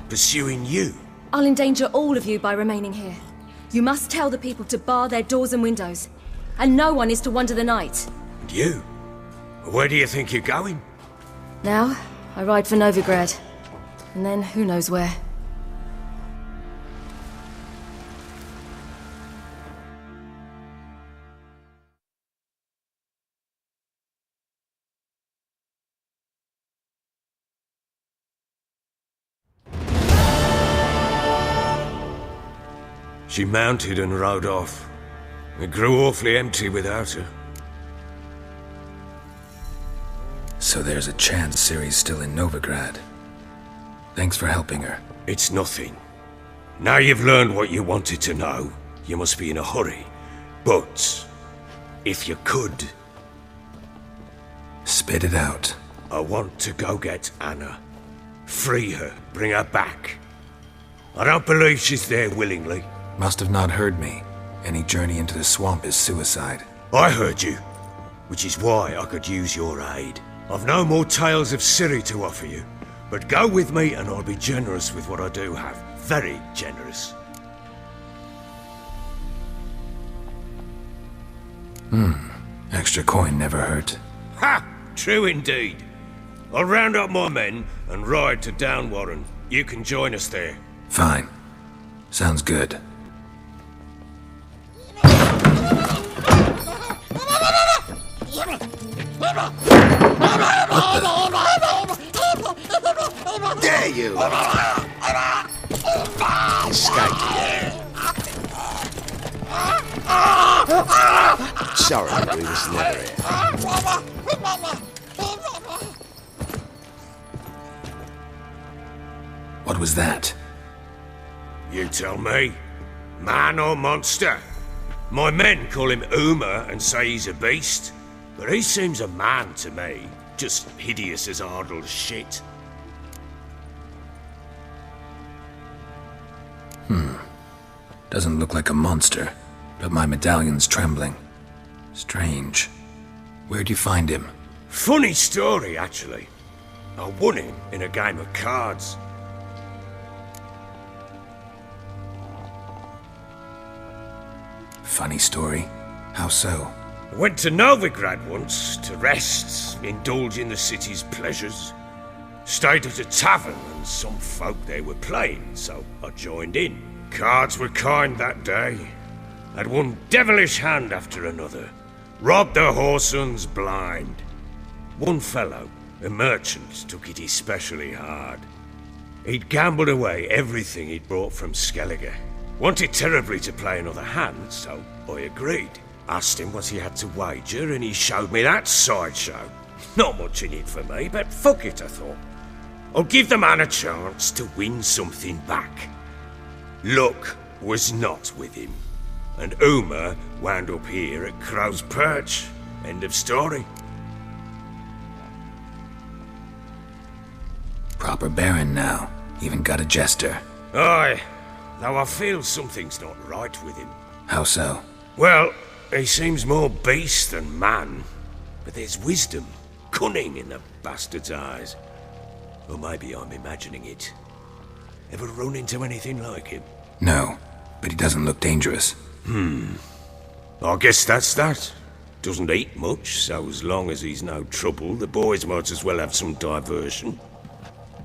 Pursuing you? I'll endanger all of you by remaining here. You must tell the people to bar their doors and windows. And no one is to wander the night. And you? Where do you think you're going? Now, I ride for Novigrad. And then who knows where. She mounted and rode off. It grew awfully empty without her. So there's a chance Ciri's still in Novigrad. Thanks for helping her. It's nothing. Now you've learned what you wanted to know, you must be in a hurry. But if you could, spit it out. I want to go get Anna. Free her, bring her back. I don't believe she's there willingly. Must have not heard me. Any journey into the swamp is suicide. I heard you, which is why I could use your aid. I've no more tales of Ciri to offer you, but go with me and I'll be generous with what I do have. Very generous. Extra coin never hurt. Ha! True indeed. I'll round up my men and ride to Downwarren. You can join us there. Fine. Sounds good. There you are! Escaped. Sorry, we was never here. What was that? You tell me. Man or monster? My men call him Uma and say he's a beast, but he seems a man to me. Just hideous as Ardle's shit. Doesn't look like a monster, but my medallion's trembling. Strange. Where'd you find him? Funny story, actually. I won him in a game of cards. Funny story. How so? I went to Novigrad once to rest, indulge in the city's pleasures. Stayed at a tavern and some folk there were playing, so I joined in. Cards were kind that day. Had one devilish hand after another. Robbed the whoresons blind. One fellow, a merchant, took it especially hard. He'd gambled away everything he'd brought from Skellige. Wanted terribly to play another hand, so I agreed. Asked him what he had to wager, and he showed me that sideshow. Not much in it for me, but fuck it, I thought. I'll give the man a chance to win something back. Luck was not with him, and Uma wound up here at Crow's Perch. End of story. Proper baron now. Even got a jester. Aye, though I feel something's not right with him. How so? Well, he seems more beast than man, but there's wisdom, cunning in the bastard's eyes. Or maybe I'm imagining it. Ever run into anything like him? No, but he doesn't look dangerous. I guess that's that. Doesn't eat much, so as long as he's no trouble, the boys might as well have some diversion.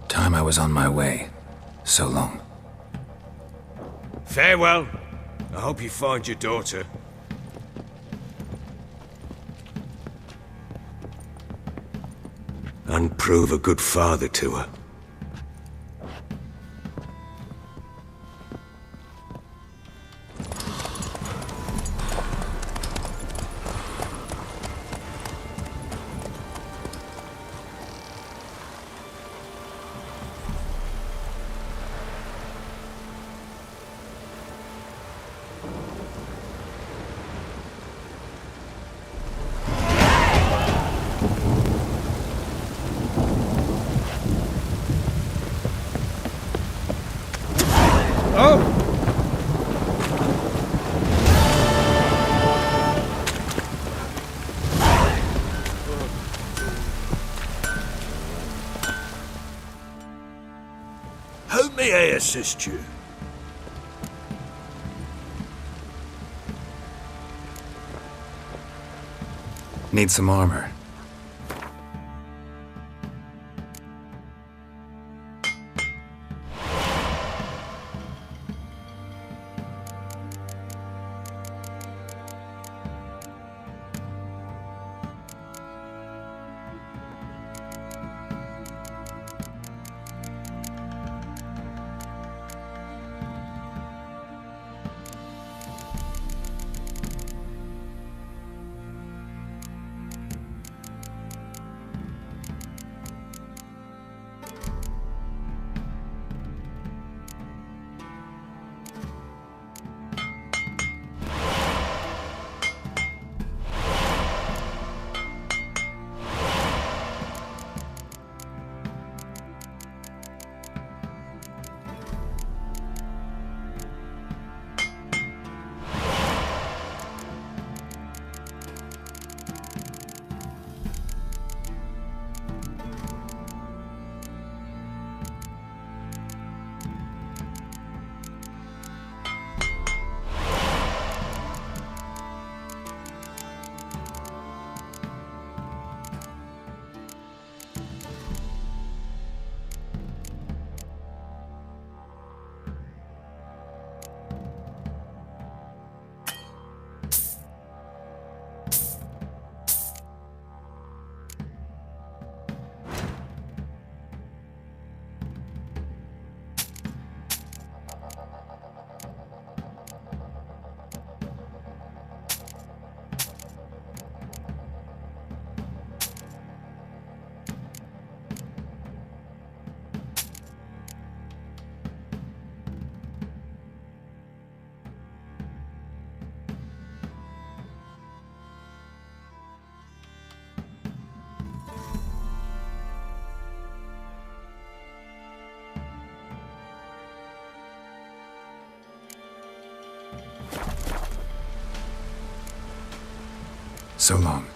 Time I was on my way. So long. Farewell. I hope you find your daughter. And prove a good father to her. How may I assist you? Need some armor. So long.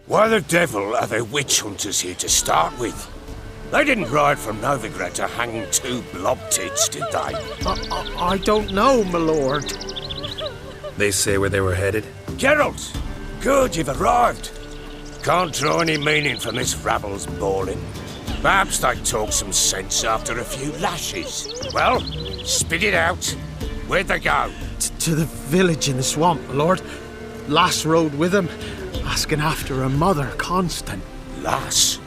Why the devil are there witch hunters here to start with? They didn't ride from Novigrad to hang two blob tits, did they? I don't know, my lord. They say where they were headed? Geralt! Good, you've arrived. Can't draw any meaning from this rabble's bawling. Perhaps they talk some sense after a few lashes. Well, spit it out. Where'd they go? To the village in the swamp, my lord. Lass rode with him, asking after her mother, Constant. Lass?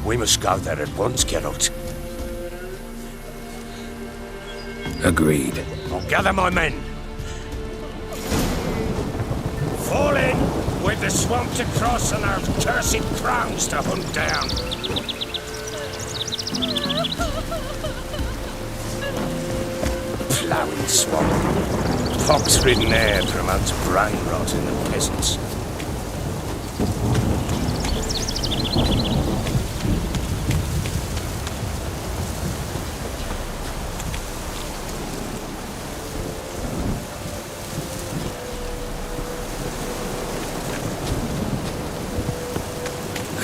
We must go there at once, Geralt. Agreed. I'll gather my men. Fall in with the swamp to cross and our cursed crowns to hunt down. Ploughing swamp. Pox-ridden air promotes brain rot in the peasants.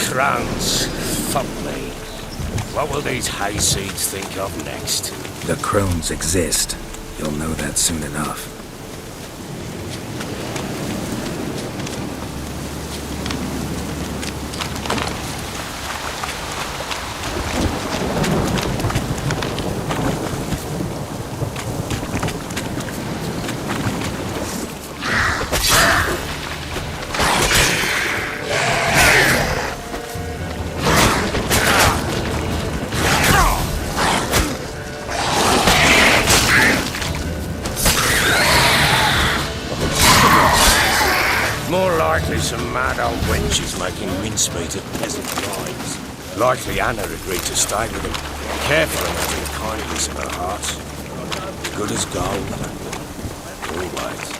Crowns, fuck me. What will these hayseeds think of next? The crones exist. You'll know that soon enough. More likely some mad old wenches making mincemeat of peasant lives. Likely Anna agreed to stay with him, careful and having kindness in her heart. Good as gold. Always.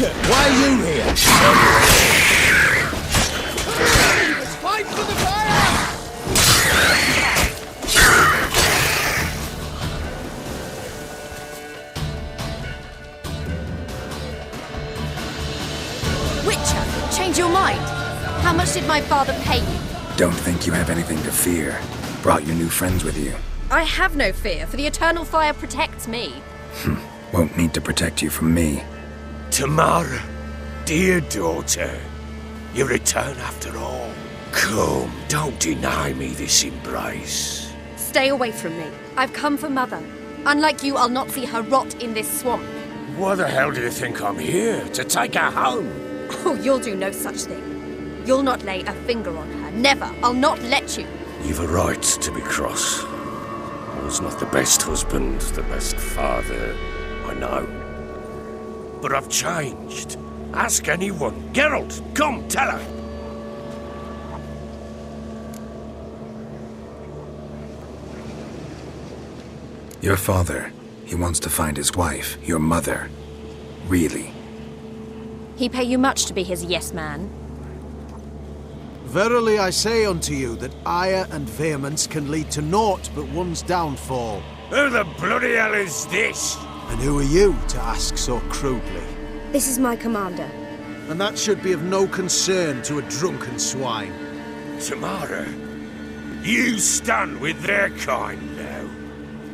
Why are you here? Fight for the fire! Witcher, change your mind. How much did my father pay you? Don't think you have anything to fear. Brought your new friends with you. I have no fear, for the eternal fire protects me. Won't need to protect you from me. Tamara, dear daughter, you return after all. Come, don't deny me this embrace. Stay away from me. I've come for Mother. Unlike you, I'll not see her rot in this swamp. Why the hell do you think I'm here? To take her home? Oh, you'll do no such thing. You'll not lay a finger on her. Never. I'll not let you. You've a right to be cross. I was not the best husband, the best father, I know. But I've changed. Ask anyone. Geralt, come, tell her. Your father, he wants to find his wife, your mother. Really? He pay you much to be his yes man? Verily I say unto you that ire and vehemence can lead to naught but one's downfall. Who the bloody hell is this? And who are you to ask so crudely? This is my commander. And that should be of no concern to a drunken swine. Tamara, you stand with their kind now.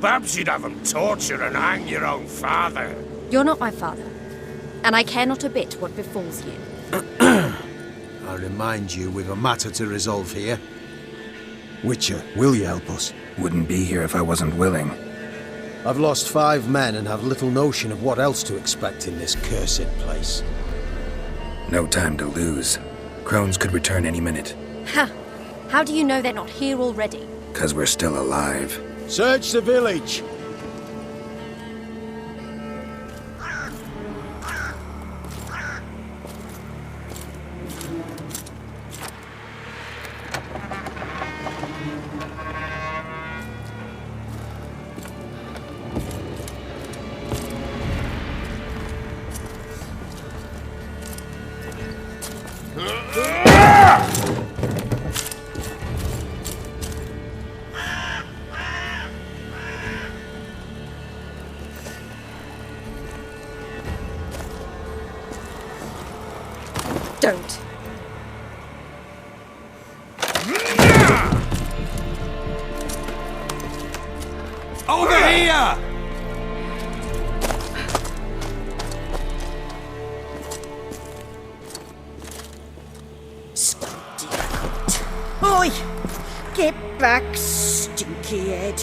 Perhaps you'd have them torture and hang your own father. You're not my father, and I care not a bit what befalls you. I remind you we've a matter to resolve here. Witcher, will you help us? Wouldn't be here if I wasn't willing. I've lost 5 men and have little notion of what else to expect in this cursed place. No time to lose. Crones could return any minute. Ha! How do you know they're not here already? 'Cause we're still alive. Search the village! Don't. Over here! Stunty cunt. Oi! Get back, stinky head.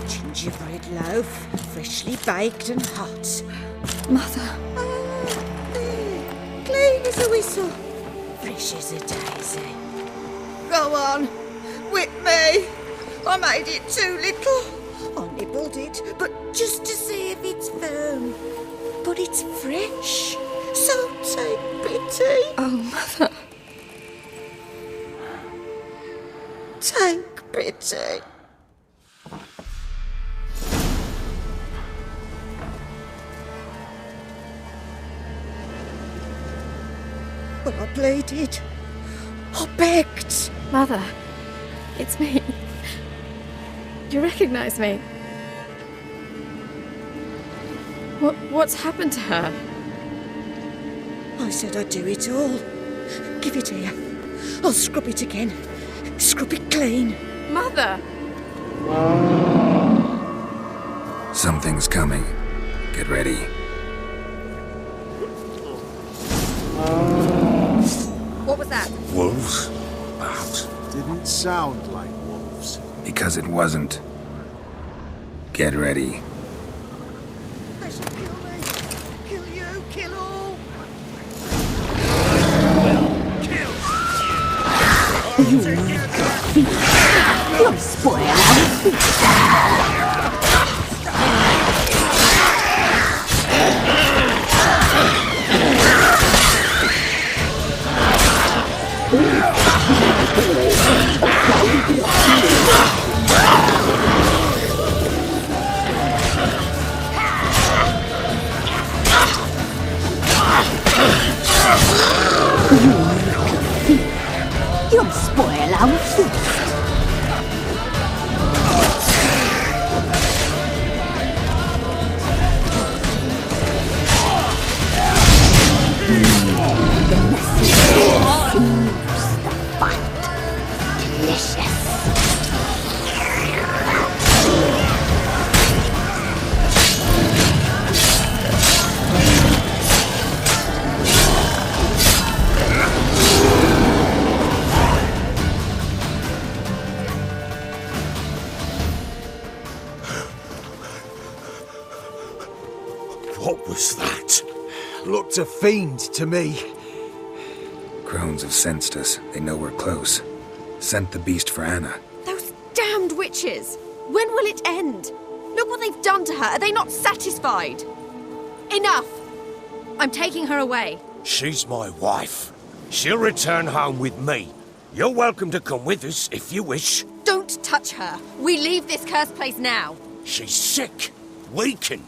Gingerbread loaf, freshly baked and hot. Mother. There. Clean as a whistle. Fresh as a daisy. Go on. Whip me. I made it too little. I nibbled it, but just to see if it's firm. But it's fresh. So take pity. Oh, Mother. Take pity. But I pleaded. I begged. Mother, it's me. You recognize me? What's happened to her? I said I'd do it all. Give it here. I'll scrub it again. Scrub it clean. Mother! Something's coming. Get ready. What was that? Wolves? Perhaps. Didn't sound like wolves. Because it wasn't. Get ready. They should kill me. Kill you. Kill all. You'll spoil You'll spoil our feast. The message soothes the fight. Delicious. What was that? Looked a fiend to me. Crones have sensed us. They know we're close. Sent the beast for Anna. Those damned witches! When will it end? Look what they've done to her. Are they not satisfied? Enough! I'm taking her away. She's my wife. She'll return home with me. You're welcome to come with us if you wish. Don't touch her. We leave this cursed place now. She's sick, weakened.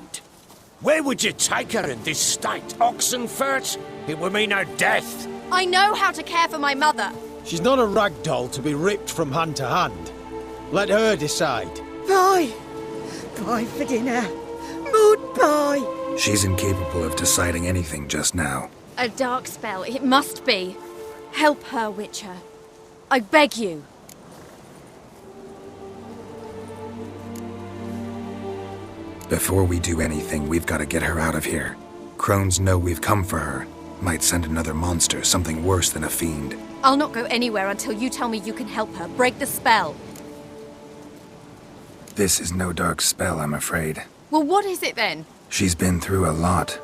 Where would you take her in this state? Oxenfurt? It would mean her death. I know how to care for my mother. She's not a rag doll to be ripped from hand to hand. Let her decide. Pie. Pie for dinner. Mood pie. She's incapable of deciding anything just now. A dark spell. It must be. Help her, Witcher. I beg you. Before we do anything, we've got to get her out of here. Crones know we've come for her. Might send another monster, something worse than a fiend. I'll not go anywhere until you tell me you can help her. Break the spell. This is no dark spell, I'm afraid. Well, what is it then? She's been through a lot.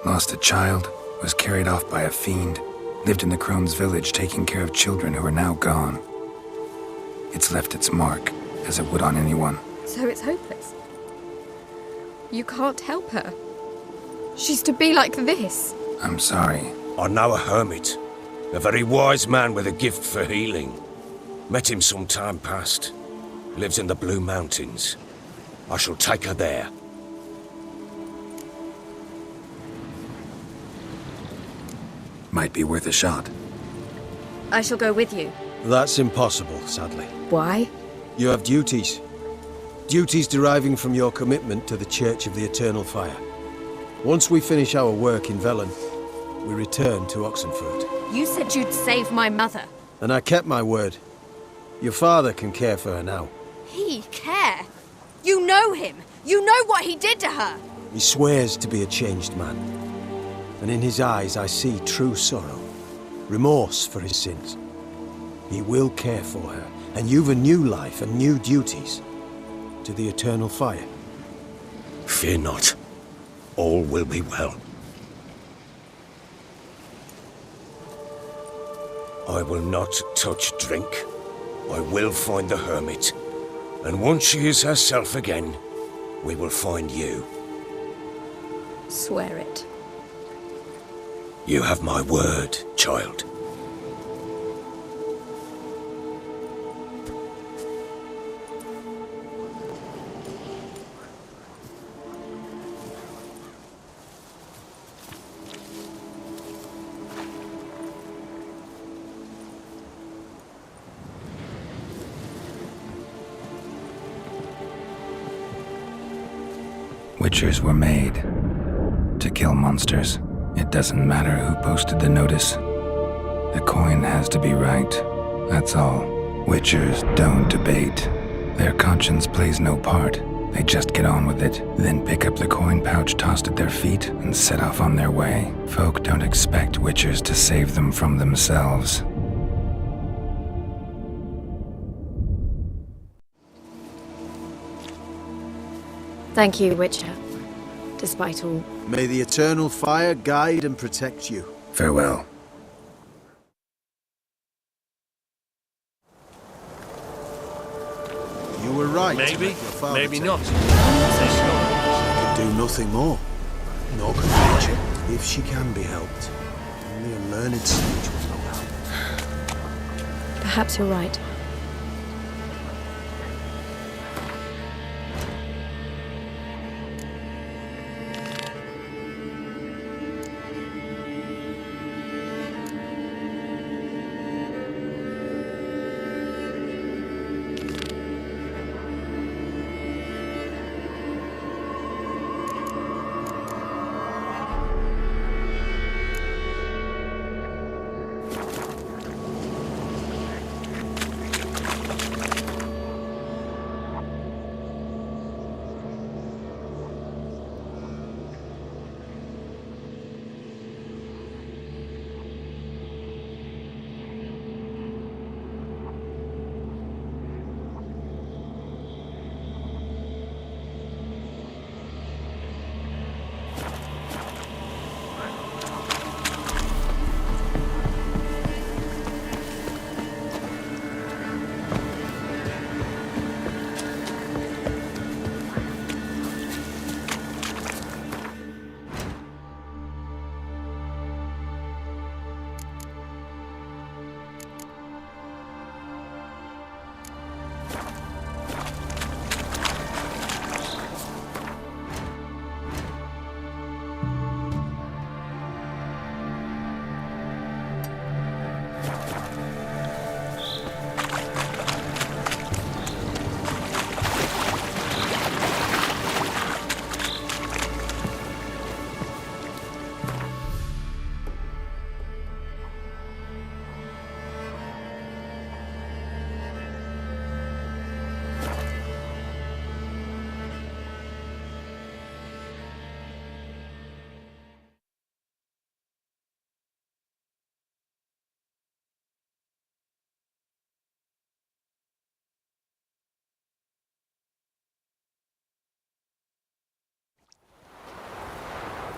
Lost a child, was carried off by a fiend, lived in the Crones' village taking care of children who are now gone. It's left its mark, as it would on anyone. So it's hopeless. You can't help her. She's to be like this. I'm sorry. I know a hermit. A very wise man with a gift for healing. Met him some time past. Lives in the Blue Mountains. I shall take her there. Might be worth a shot. I shall go with you. That's impossible, sadly. Why? You have duties. Duties deriving from your commitment to the Church of the Eternal Fire. Once we finish our work in Velen, we return to Oxenfurt. You said you'd save my mother. And I kept my word. Your father can care for her now. He care? You know know him. You know what he did to her. He swears to be a changed man. And in his eyes I see true sorrow. Remorse for his sins. He will care for her. And you've a new life and new duties. To the eternal fire. Fear not. All will be well. I will not touch drink. I will find the hermit. And once she is herself again, we will find you. Swear it. You have my word, child. Witchers were made to kill monsters. It doesn't matter who posted the notice. The coin has to be right. That's all. Witchers don't debate. Their conscience plays no part. They just get on with it, then pick up the coin pouch tossed at their feet and set off on their way. Folk don't expect witchers to save them from themselves. Thank you, Witcher. Despite all. May the eternal fire guide and protect you. Farewell. You were right. Maybe, maybe not. She can do nothing more. Nor can nature, if she can be helped. Only a learned sage will know how. Perhaps you're right.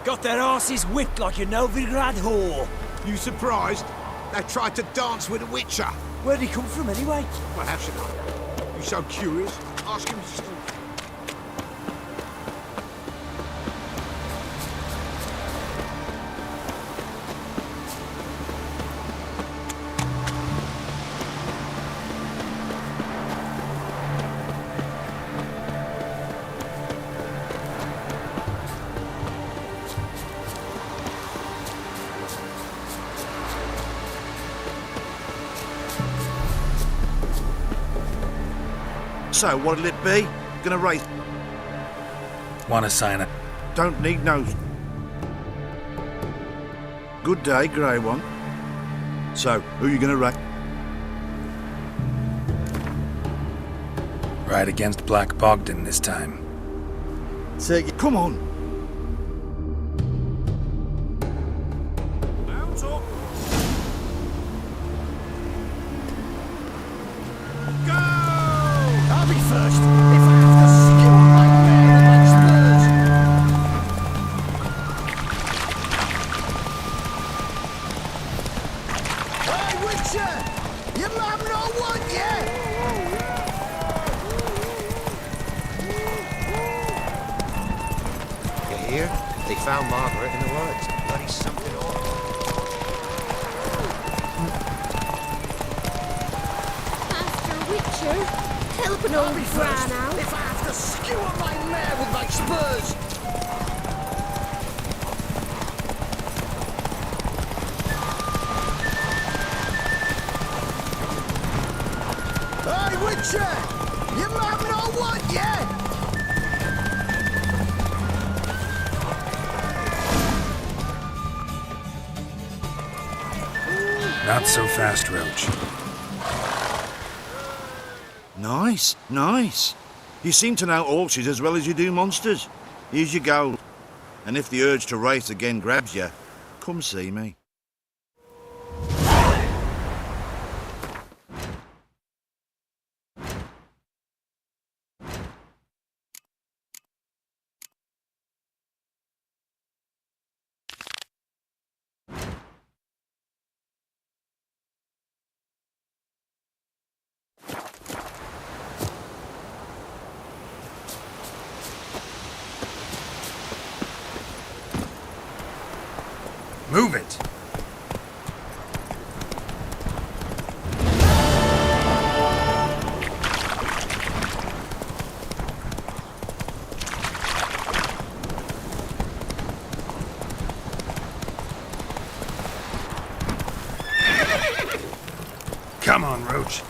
Got their asses whipped like a Novigrad whore. You surprised? They tried to dance with a witcher. Where'd he come from anyway? Well, how should I? You so curious? Ask him yourself. So, what'll it be? Gonna race? Wanna sign it? Don't need no... Good day, Grey One. So, who you gonna race? Right against Black Bogdan this time. Take it. Come on. Mount up. Go! I'll be first. If I have to skewer my mare with my spurs. Hey, Witcher! Your mum not won yet? You hear? They found Margaret in the woods. Bloody something awful. Master Witcher, help an I'll old be gran first. out. If I have to skewer my mare with my spurs. Hey, Witcher! Your mum not won yet? Not so fast, Roach. Nice, nice. You seem to know horses as well as you do monsters. Here's your gold. And if the urge to race again grabs you, come see me. Move it! Come on, Roach.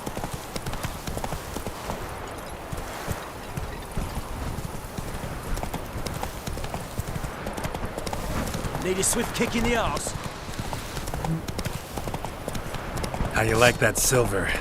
Need a swift kick in the arse. How you like that silver?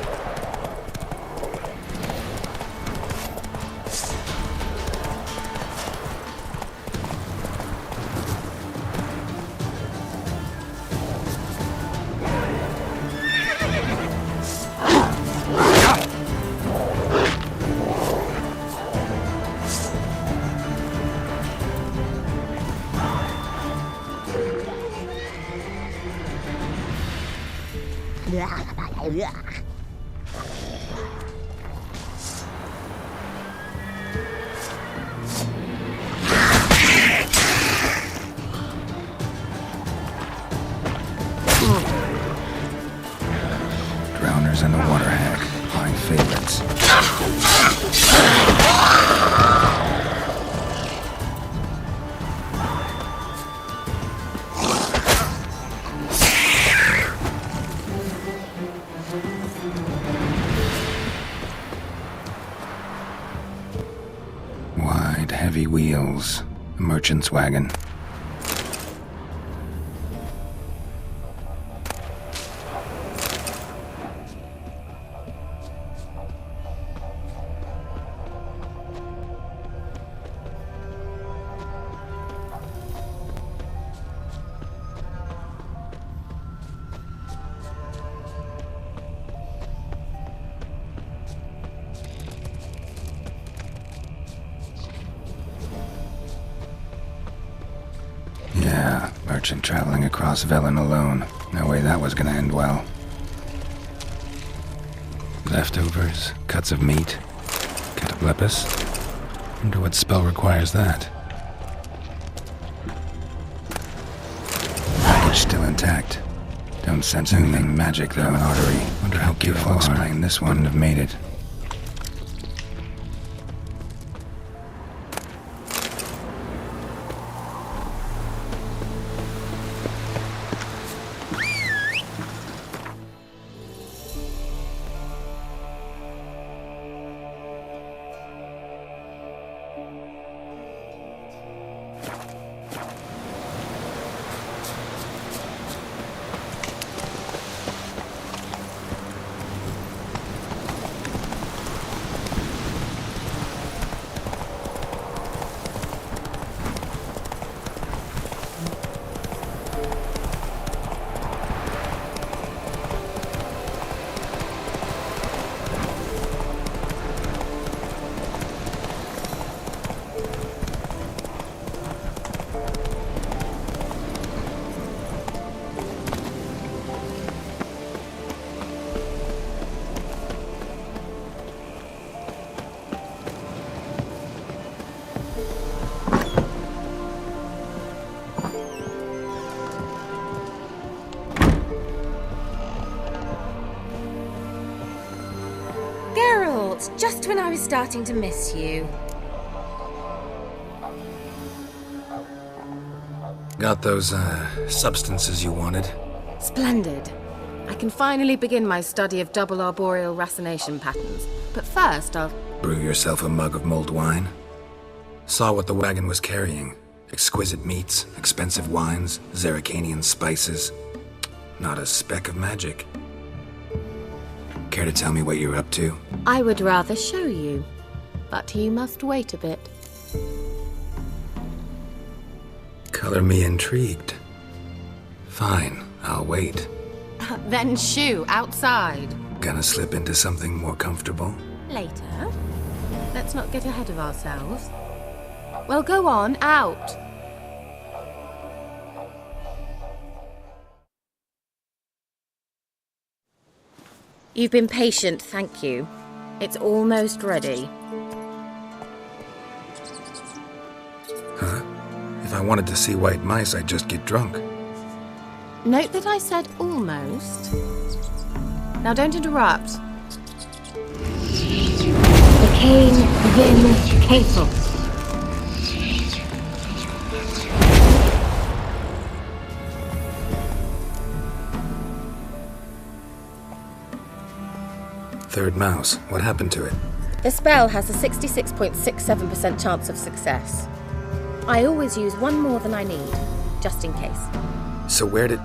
Drowners and the water hag, my favorites. Wide, heavy wheels. A merchant's wagon. Yeah, merchant traveling across Velen alone. No way that was gonna end well. Leftovers, cuts of meat, cataplepis. Wonder what spell requires that. Package still intact. Don't sense anything magic though. An artery. Wonder how Kid Fox playing this one would have made it. Just when I was starting to miss you. Got those, substances you wanted? Splendid. I can finally begin my study of double arboreal racination patterns. But first, I'll... Brew yourself a mug of mulled wine? Saw what the wagon was carrying. Exquisite meats, expensive wines, Zerrikanian spices. Not a speck of magic. Care to tell me what you're up to? I would rather show you. But you must wait a bit. Color me intrigued. Fine, I'll wait. Then shoo, outside. Gonna slip into something more comfortable? Later. Let's not get ahead of ourselves. Well, go on, out. You've been patient, thank you. It's almost ready. Huh? If I wanted to see white mice, I'd just get drunk. Note that I said almost. Now don't interrupt. Decaying Vin Castle. Third mouse. What happened to it? The spell has a 66.67% chance of success. I always use one more than I need, just in case. So where did...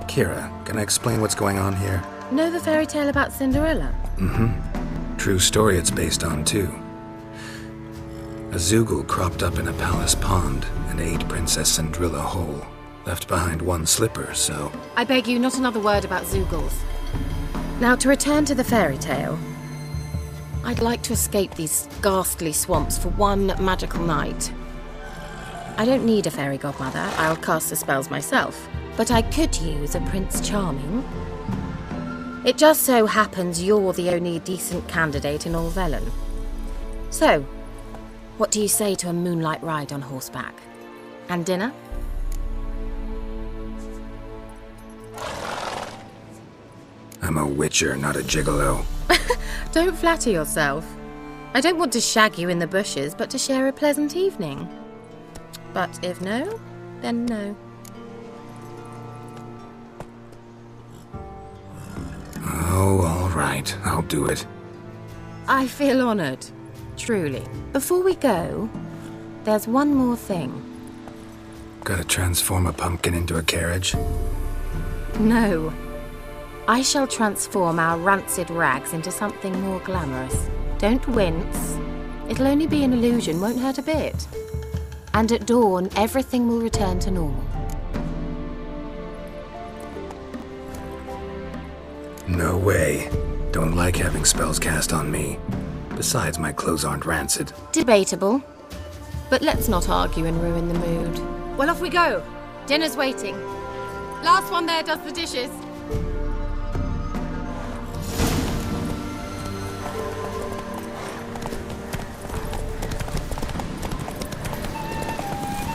Kira, can I explain what's going on here? Know the fairy tale about Cinderella? Mm-hmm. True story it's based on, too. A Zoogle cropped up in a palace pond and ate Princess Cinderella whole. Left behind one slipper, so... I beg you, not another word about Zoogles. Now, to return to the fairy tale. I'd like to escape these ghastly swamps for one magical night. I don't need a fairy godmother, I'll cast the spells myself. But I could use a Prince Charming. It just so happens you're the only decent candidate in all Velen. So, what do you say to a moonlight ride on horseback? And dinner? I'm a witcher, not a gigolo. Don't flatter yourself. I don't want to shag you in the bushes, but to share a pleasant evening. But if no, then no. Oh, all right. I'll do it. I feel honoured. Truly. Before we go, there's one more thing. Gotta transform a pumpkin into a carriage? No. I shall transform our rancid rags into something more glamorous. Don't wince. It'll only be an illusion, won't hurt a bit. And at dawn, everything will return to normal. No way. Don't like having spells cast on me. Besides, my clothes aren't rancid. Debatable. But let's not argue and ruin the mood. Well, off we go. Dinner's waiting. Last one there does the dishes.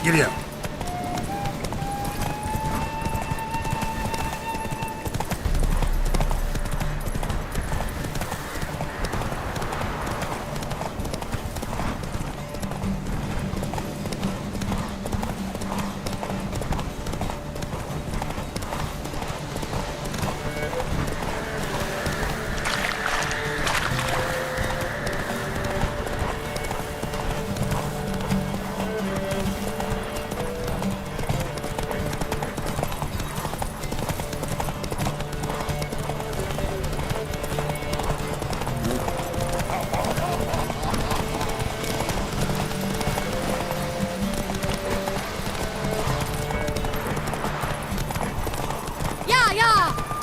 Giddy up.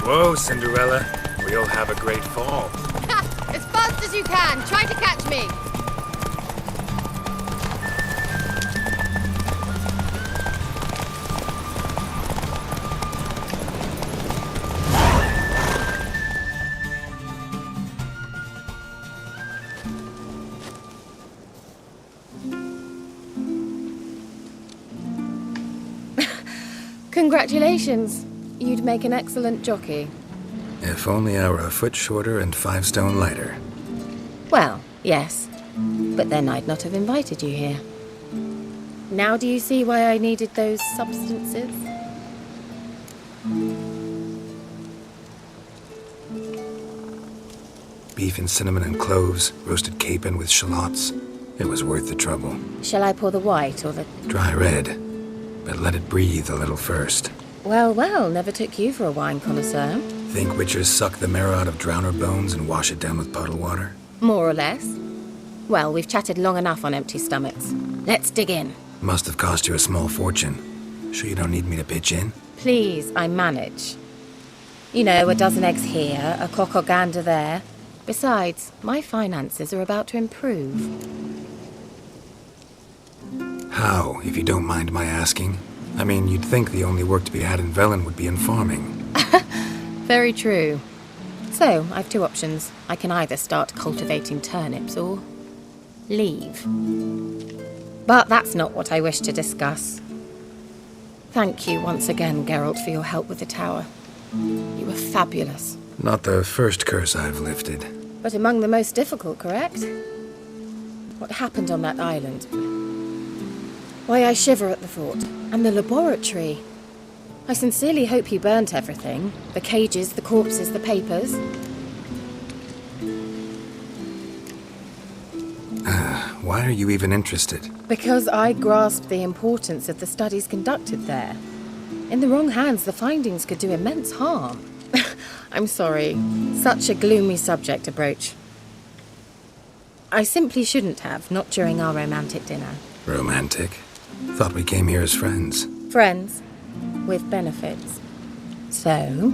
Whoa, Cinderella. We'll have a great fall. As fast as you can. Try to catch me. Congratulations. You'd make an excellent jockey. If only I were a foot shorter and 5 stone lighter. Well, Yes, but then I'd not have invited you here. Now do you see why I needed those substances? Beef and cinnamon and cloves, roasted capon with shallots. It was worth the trouble. Shall I pour the white or the... Dry red, but let it breathe a little first. Well, well, never took you for a wine connoisseur. Think witchers suck the marrow out of drowner bones and wash it down with puddle water? More or less. Well, we've chatted long enough on empty stomachs. Let's dig in. Must have cost you a small fortune. Sure you don't need me to pitch in? Please, I manage. You know, a dozen eggs here, a cock or gander there. Besides, my finances are about to improve. How, if you don't mind my asking? I mean, you'd think the only work to be had in Velen would be in farming. Very true. So, I've two options. I can either start cultivating turnips or leave. But that's not what I wish to discuss. Thank you once again, Geralt, for your help with the tower. You were fabulous. Not the first curse I've lifted. But among the most difficult, correct? What happened on that island? Why, I shiver at the thought. And the laboratory. I sincerely hope you burnt everything. The cages, the corpses, the papers. Why are you even interested? Because I grasped the importance of the studies conducted there. In the wrong hands, the findings could do immense harm. I'm sorry. Such a gloomy subject to broach. I simply shouldn't have, not during our romantic dinner. Romantic? Thought we came here as friends. Friends. With benefits. So...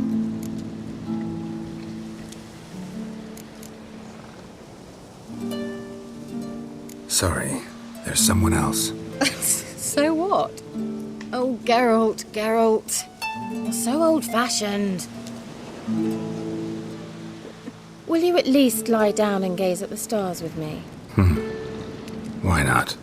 Sorry, there's someone else. So what? Oh, Geralt, Geralt. You're so old-fashioned. Will you at least lie down and gaze at the stars with me? Why not?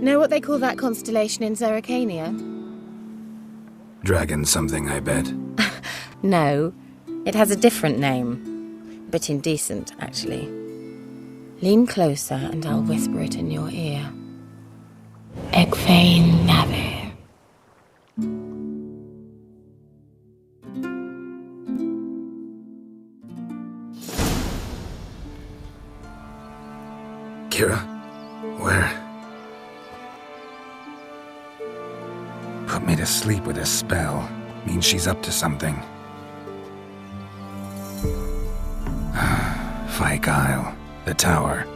Know what they call that constellation in Zerrikania? Dragon something, I bet. No, it has a different name. Bit indecent, actually. Lean closer and I'll whisper it in your ear. Egfain Nave. Kira? Where? Put me to sleep with a spell. Means she's up to something. Fyke Isle. The tower.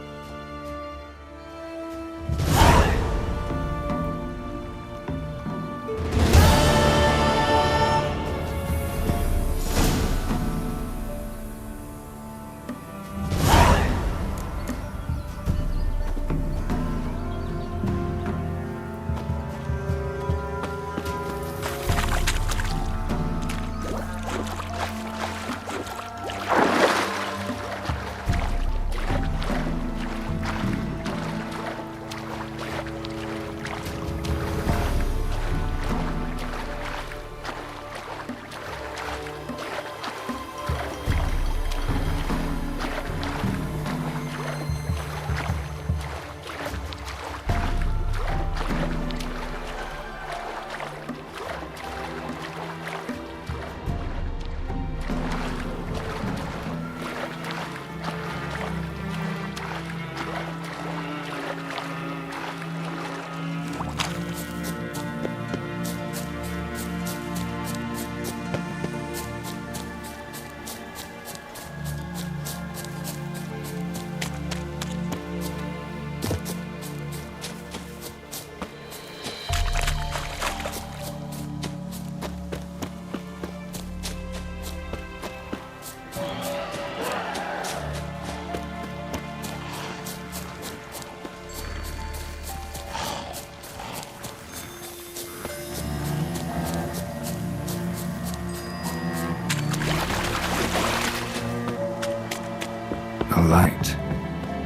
A light.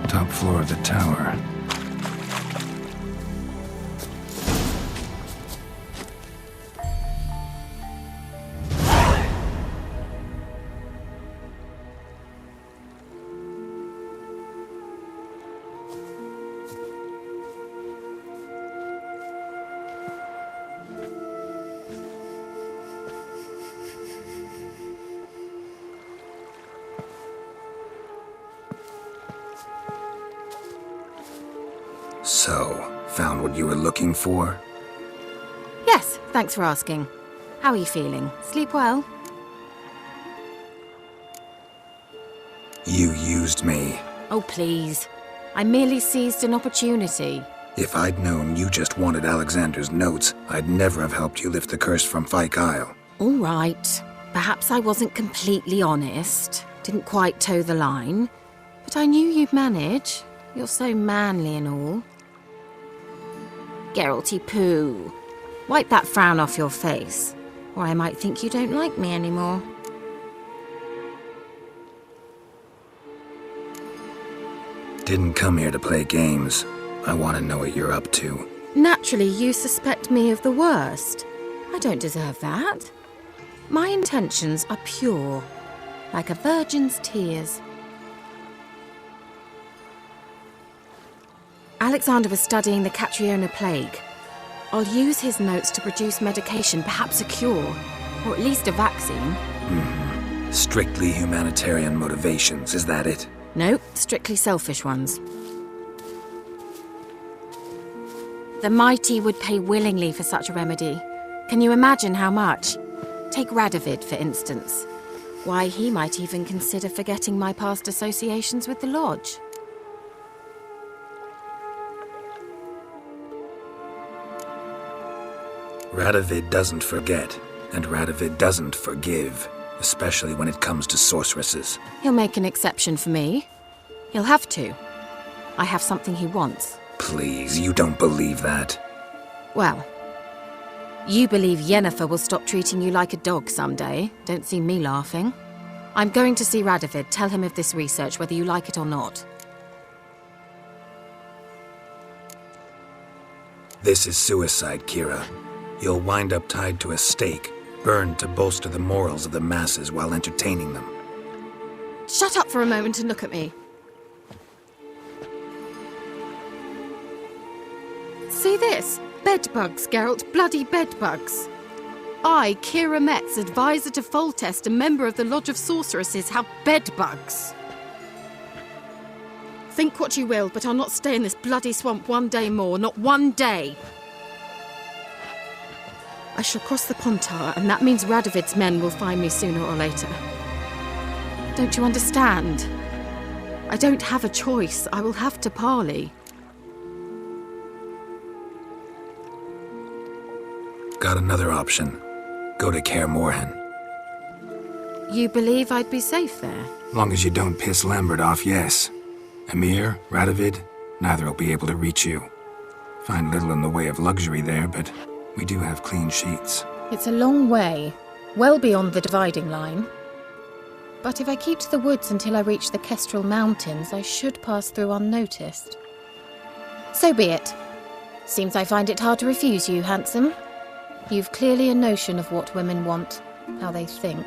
Top floor of the tower. So, found what you were looking for? Yes, thanks for asking. How are you feeling? Sleep well? You used me. Oh, please. I merely seized an opportunity. If I'd known you just wanted Alexander's notes, I'd never have helped you lift the curse from Fyke Isle. All right. Perhaps I wasn't completely honest. Didn't quite toe the line. But I knew you'd manage. You're so manly and all. Geralty poo. Wipe that frown off your face, or I might think you don't like me anymore. Didn't come here to play games. I want to know what you're up to. Naturally, you suspect me of the worst. I don't deserve that. My intentions are pure, like a virgin's tears. Alexander was studying the Catriona plague. I'll use his notes to produce medication, perhaps a cure, or at least a vaccine. Strictly humanitarian motivations, is that it? Nope, strictly selfish ones. The mighty would pay willingly for such a remedy. Can you imagine how much? Take Radovid, for instance. Why, he might even consider forgetting my past associations with the Lodge. Radovid doesn't forget, and Radovid doesn't forgive, especially when it comes to sorceresses. He'll make an exception for me. He'll have to. I have something he wants. Please, you don't believe that. Well, you believe Yennefer will stop treating you like a dog someday. Don't see me laughing. I'm going to see Radovid, tell him of this research, whether you like it or not. This is suicide, Kira. You'll wind up tied to a stake, burned to bolster the morals of the masses while entertaining them. Shut up for a moment and look at me. See this? Bedbugs, Geralt. Bloody bedbugs. I, Kira Metz, advisor to Foltest, a member of the Lodge of Sorceresses, have bedbugs. Think what you will, but I'll not stay in this bloody swamp one day more. Not one day. I shall cross the Pontar, and that means Radovid's men will find me sooner or later. Don't you understand? I don't have a choice. I will have to parley. Got another option. Go to Kaer Morhen. You believe I'd be safe there? Long as you don't piss Lambert off, yes. Emir, Radovid, neither will be able to reach you. Find little in the way of luxury there, but we do have clean sheets. It's a long way, well beyond the dividing line. But if I keep to the woods until I reach the Kestrel Mountains, I should pass through unnoticed. So be it. Seems I find it hard to refuse you, handsome. You've clearly a notion of what women want, how they think.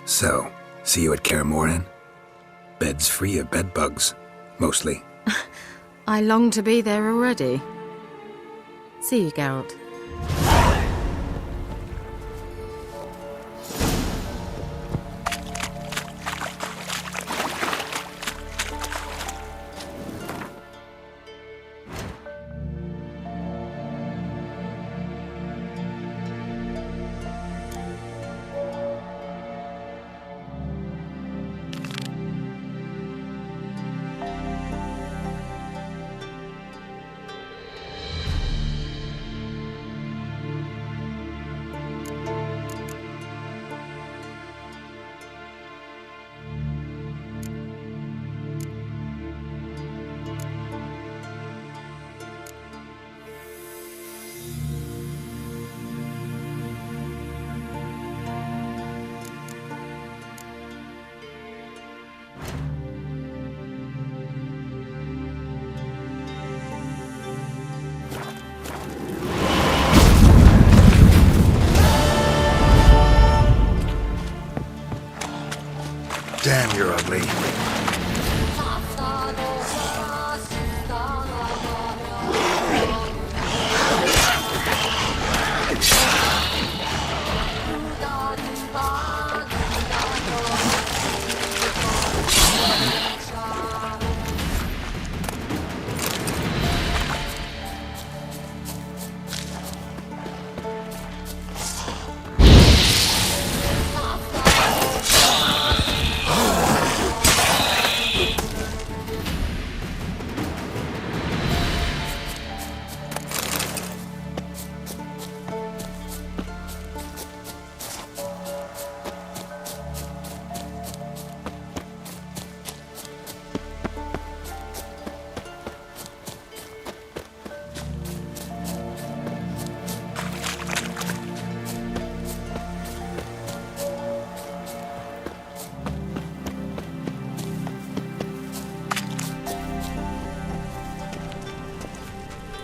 So, see you at Kaer Morhen? Beds free of bedbugs, mostly. I long to be there already. See you, Geralt.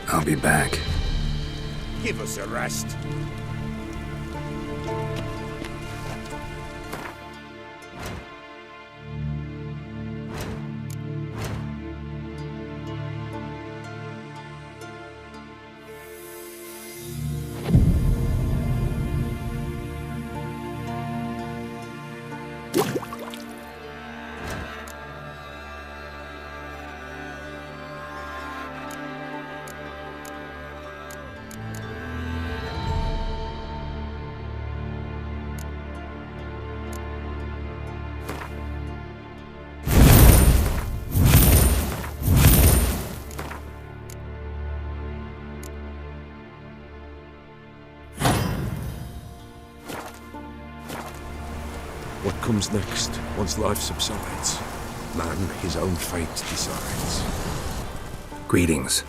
I'll be back. Give us a rest. What comes next, once life subsides? Man his own fate decides. Greetings.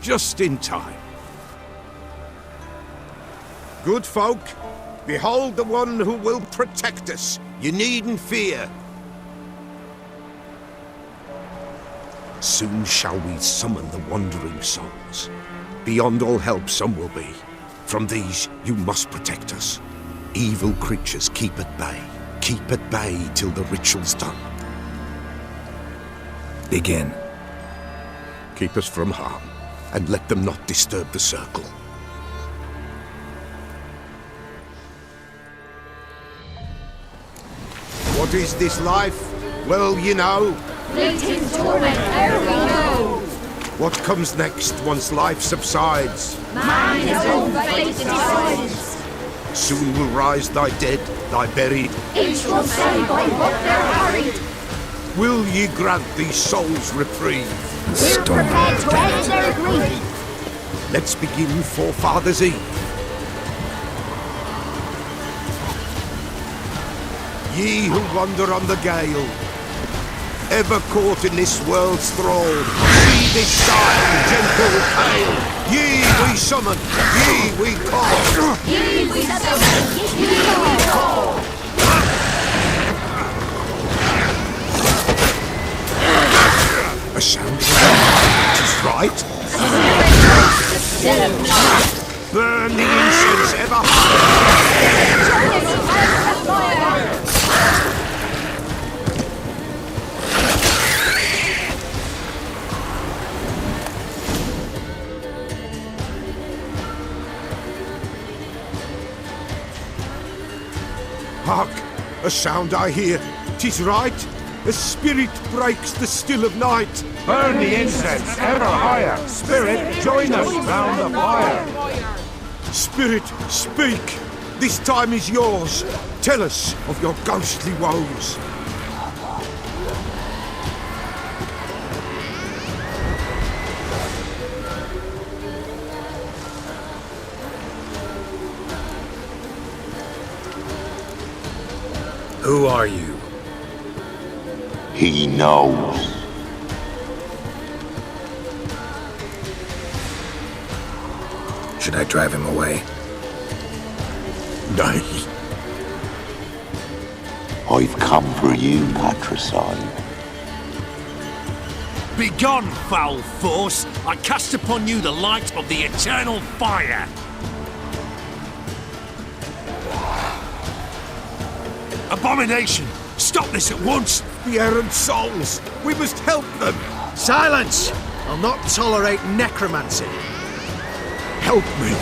Just in time. Good folk, behold the one who will protect us. You needn't fear. Soon shall we summon the wandering souls. Beyond all help some will be. From these you must protect us. Evil creatures keep at bay. Keep at bay till the ritual's done. Begin. Keep us from harm, and let them not disturb the circle. What is this life? Well, you know. Fleeting torment, ere we know. What comes next once life subsides? Man his own fate decides. Soon will rise thy dead, thy buried. Each will say by what they're harried. Will ye grant these souls reprieve? We're prepared to end their grief. Let's begin Forefathers' Eve. Ye who wander on the gale, ever caught in this world's thrall, see this side, gentle pale. Ye we summon, ye we call. Ye we summon, ye we call. A sound. It is right. Burn the incense ever higher. Hark! A sound I hear. 'Tis right. A spirit breaks the still of night. Burn the incense ever higher. Spirit, join us round the fire. Spirit, speak. This time is yours. Tell us of your ghostly woes. Who are you? He knows. Should I drive him away? Nay. I've come for you, patricide. Begone, foul force! I cast upon you the light of the eternal fire! Abomination! Stop this at once! The errant souls! We must help them! Silence! I'll not tolerate necromancy. Help me!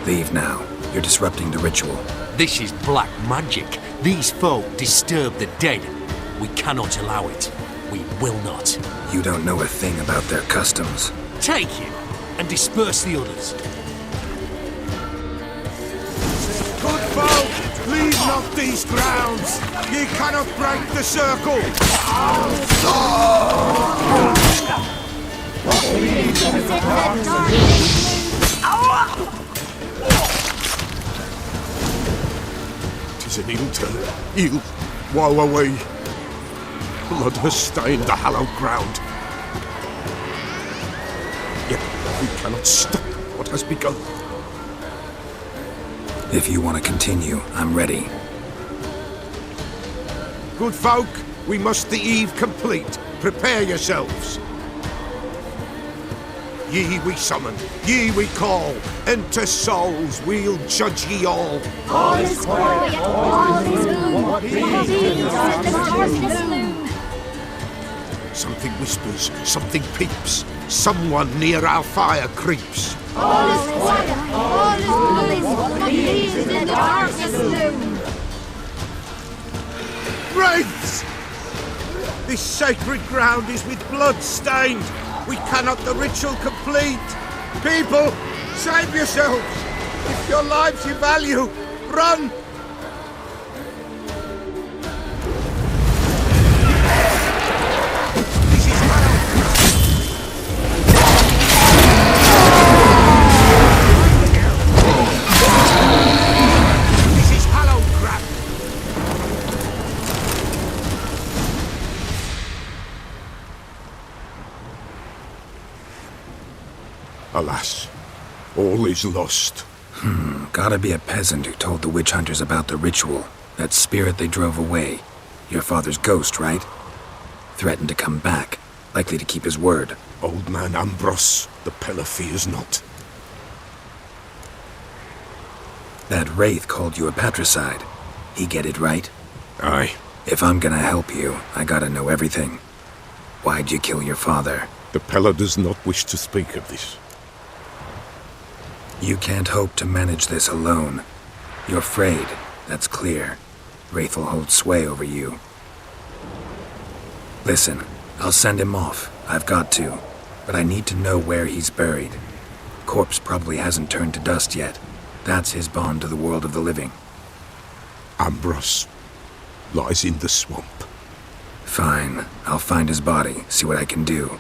Leave now. You're disrupting the ritual. This is black magic. These folk disturb the dead. We cannot allow it. We will not. You don't know a thing about their customs. Take him and disperse the others. Good folk, leave not these grounds. Ye cannot break the circle. Tis an ill turn. Ill. Woe away. Blood has stained the hallowed ground. Yet we cannot stop what has begun. If you want to continue, I'm ready. Good folk, We must the eve complete. Prepare yourselves. Ye we summon, ye we call. Enter souls, we'll judge ye all. All is quiet, all is gloom. What means in the darkness loom? Something whispers, something peeps. Someone near our fire creeps. All is quiet, all is gloom. What means in the darkness loom? Wraiths! This sacred ground is with blood stained. We cannot the ritual complete. People, save yourselves. If your lives you value, run. Alas, all is lost. Gotta be a peasant who told the witch hunters about the ritual. That spirit they drove away. Your father's ghost, right? Threatened to come back. Likely to keep his word. Old man Ambrose, the Pella fears not. That wraith called you a patricide. He get it right? Aye. If I'm gonna help you, I gotta know everything. Why'd you kill your father? The Pella does not wish to speak of this. You can't hope to manage this alone. You're afraid, that's clear. Wraith will hold sway over you. Listen, I'll send him off. I've got to. But I need to know where he's buried. Corpse probably hasn't turned to dust yet. That's his bond to the world of the living. Ambrose lies in the swamp. Fine. I'll find his body, see what I can do.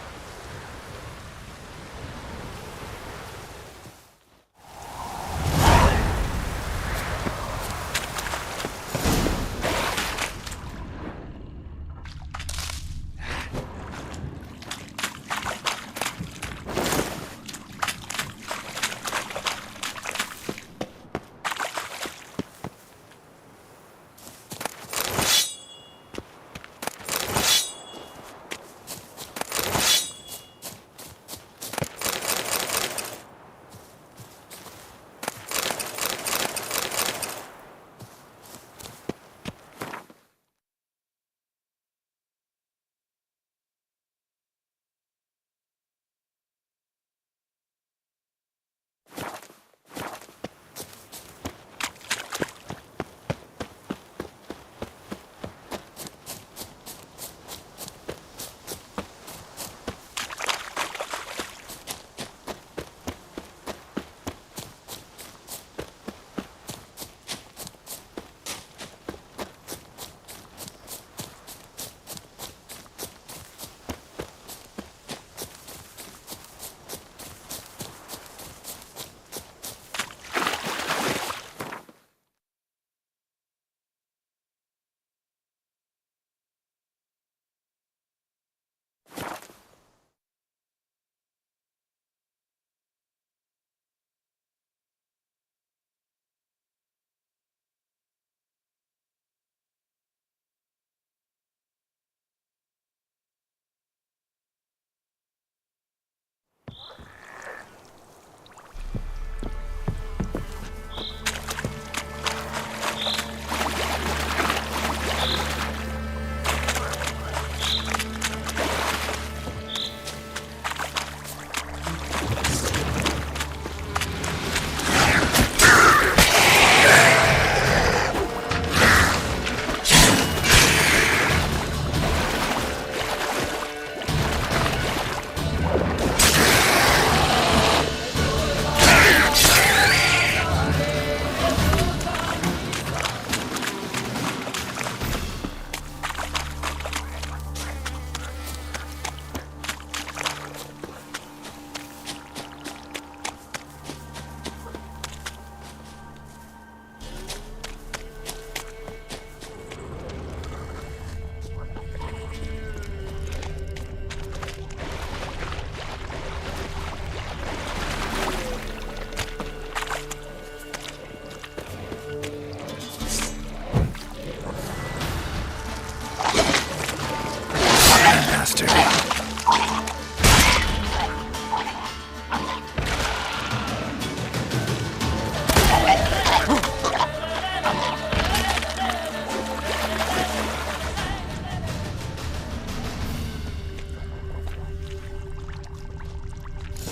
bastard.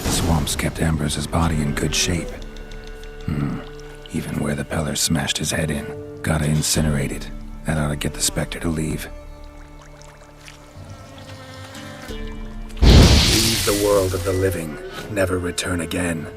Swamps kept Ambrose's body in good shape. Even where the Peller smashed his head in. Gotta incinerate it. That ought to get the Spectre to leave. Leave the world of the living. Never return again.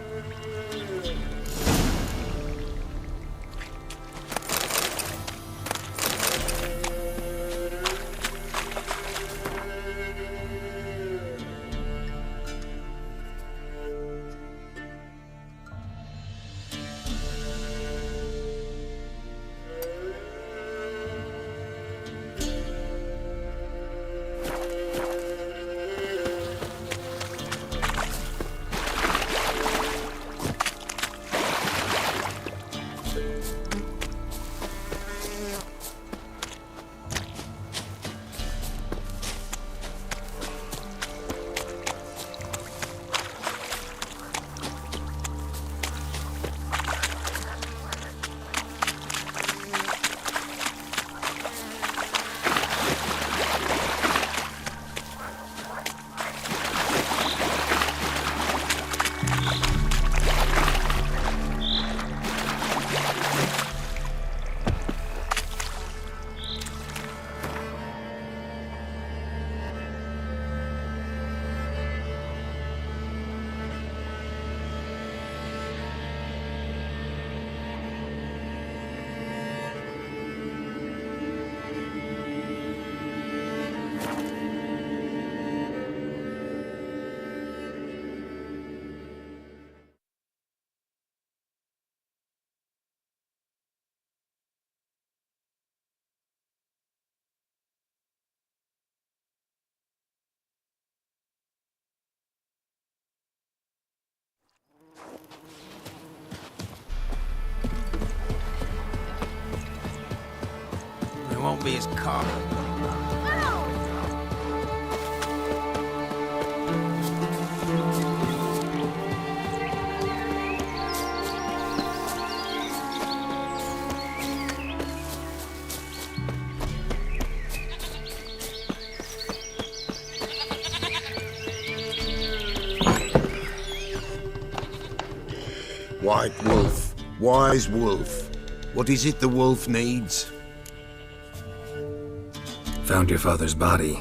It won't be as common. White wolf, wise wolf. What is it the wolf needs? Found your father's body.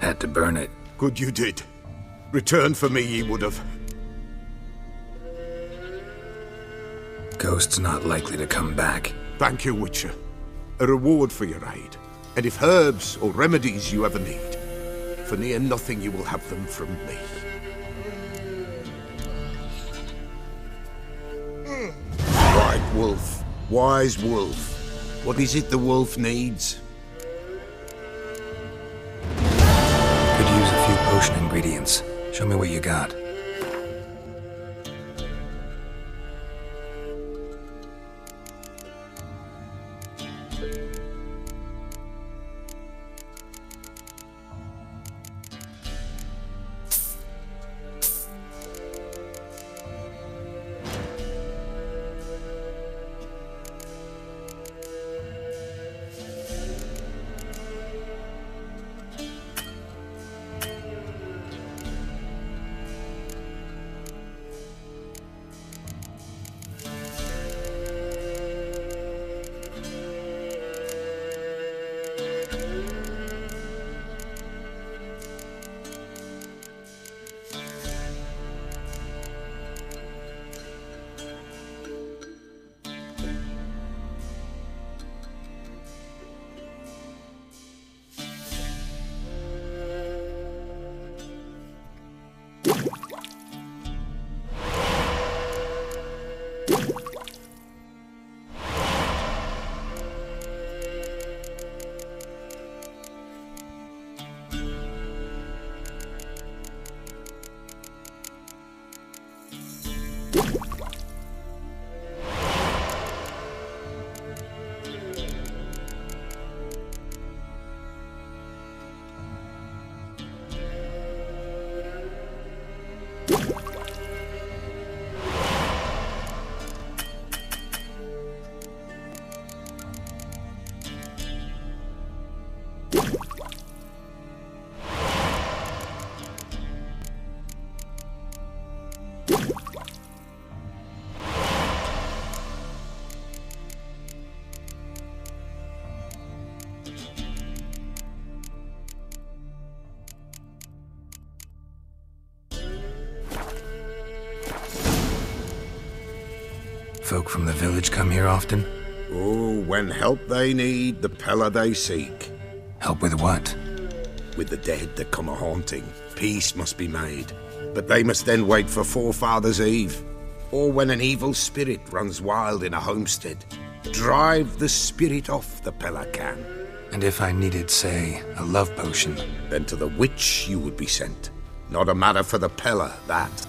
Had to burn it. Good you did. Return for me ye would have. Ghost's not likely to come back. Thank you, Witcher. A reward for your aid. And if herbs or remedies you ever need, for near nothing you will have them from me. White wolf, wise wolf. What is it the wolf needs? Could use a few potion ingredients. Show me what you got. folk from the village come here often? Oh, when help they need, the Pella they seek. Help with what? With the dead that come a-haunting, peace must be made. But they must then wait for Forefathers' Eve, or when an evil spirit runs wild in a homestead. Drive the spirit off, the Pella can. And if I needed, say, a love potion? Then to the witch you would be sent. Not a matter for the Pella, that.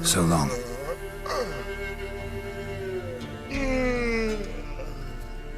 So long.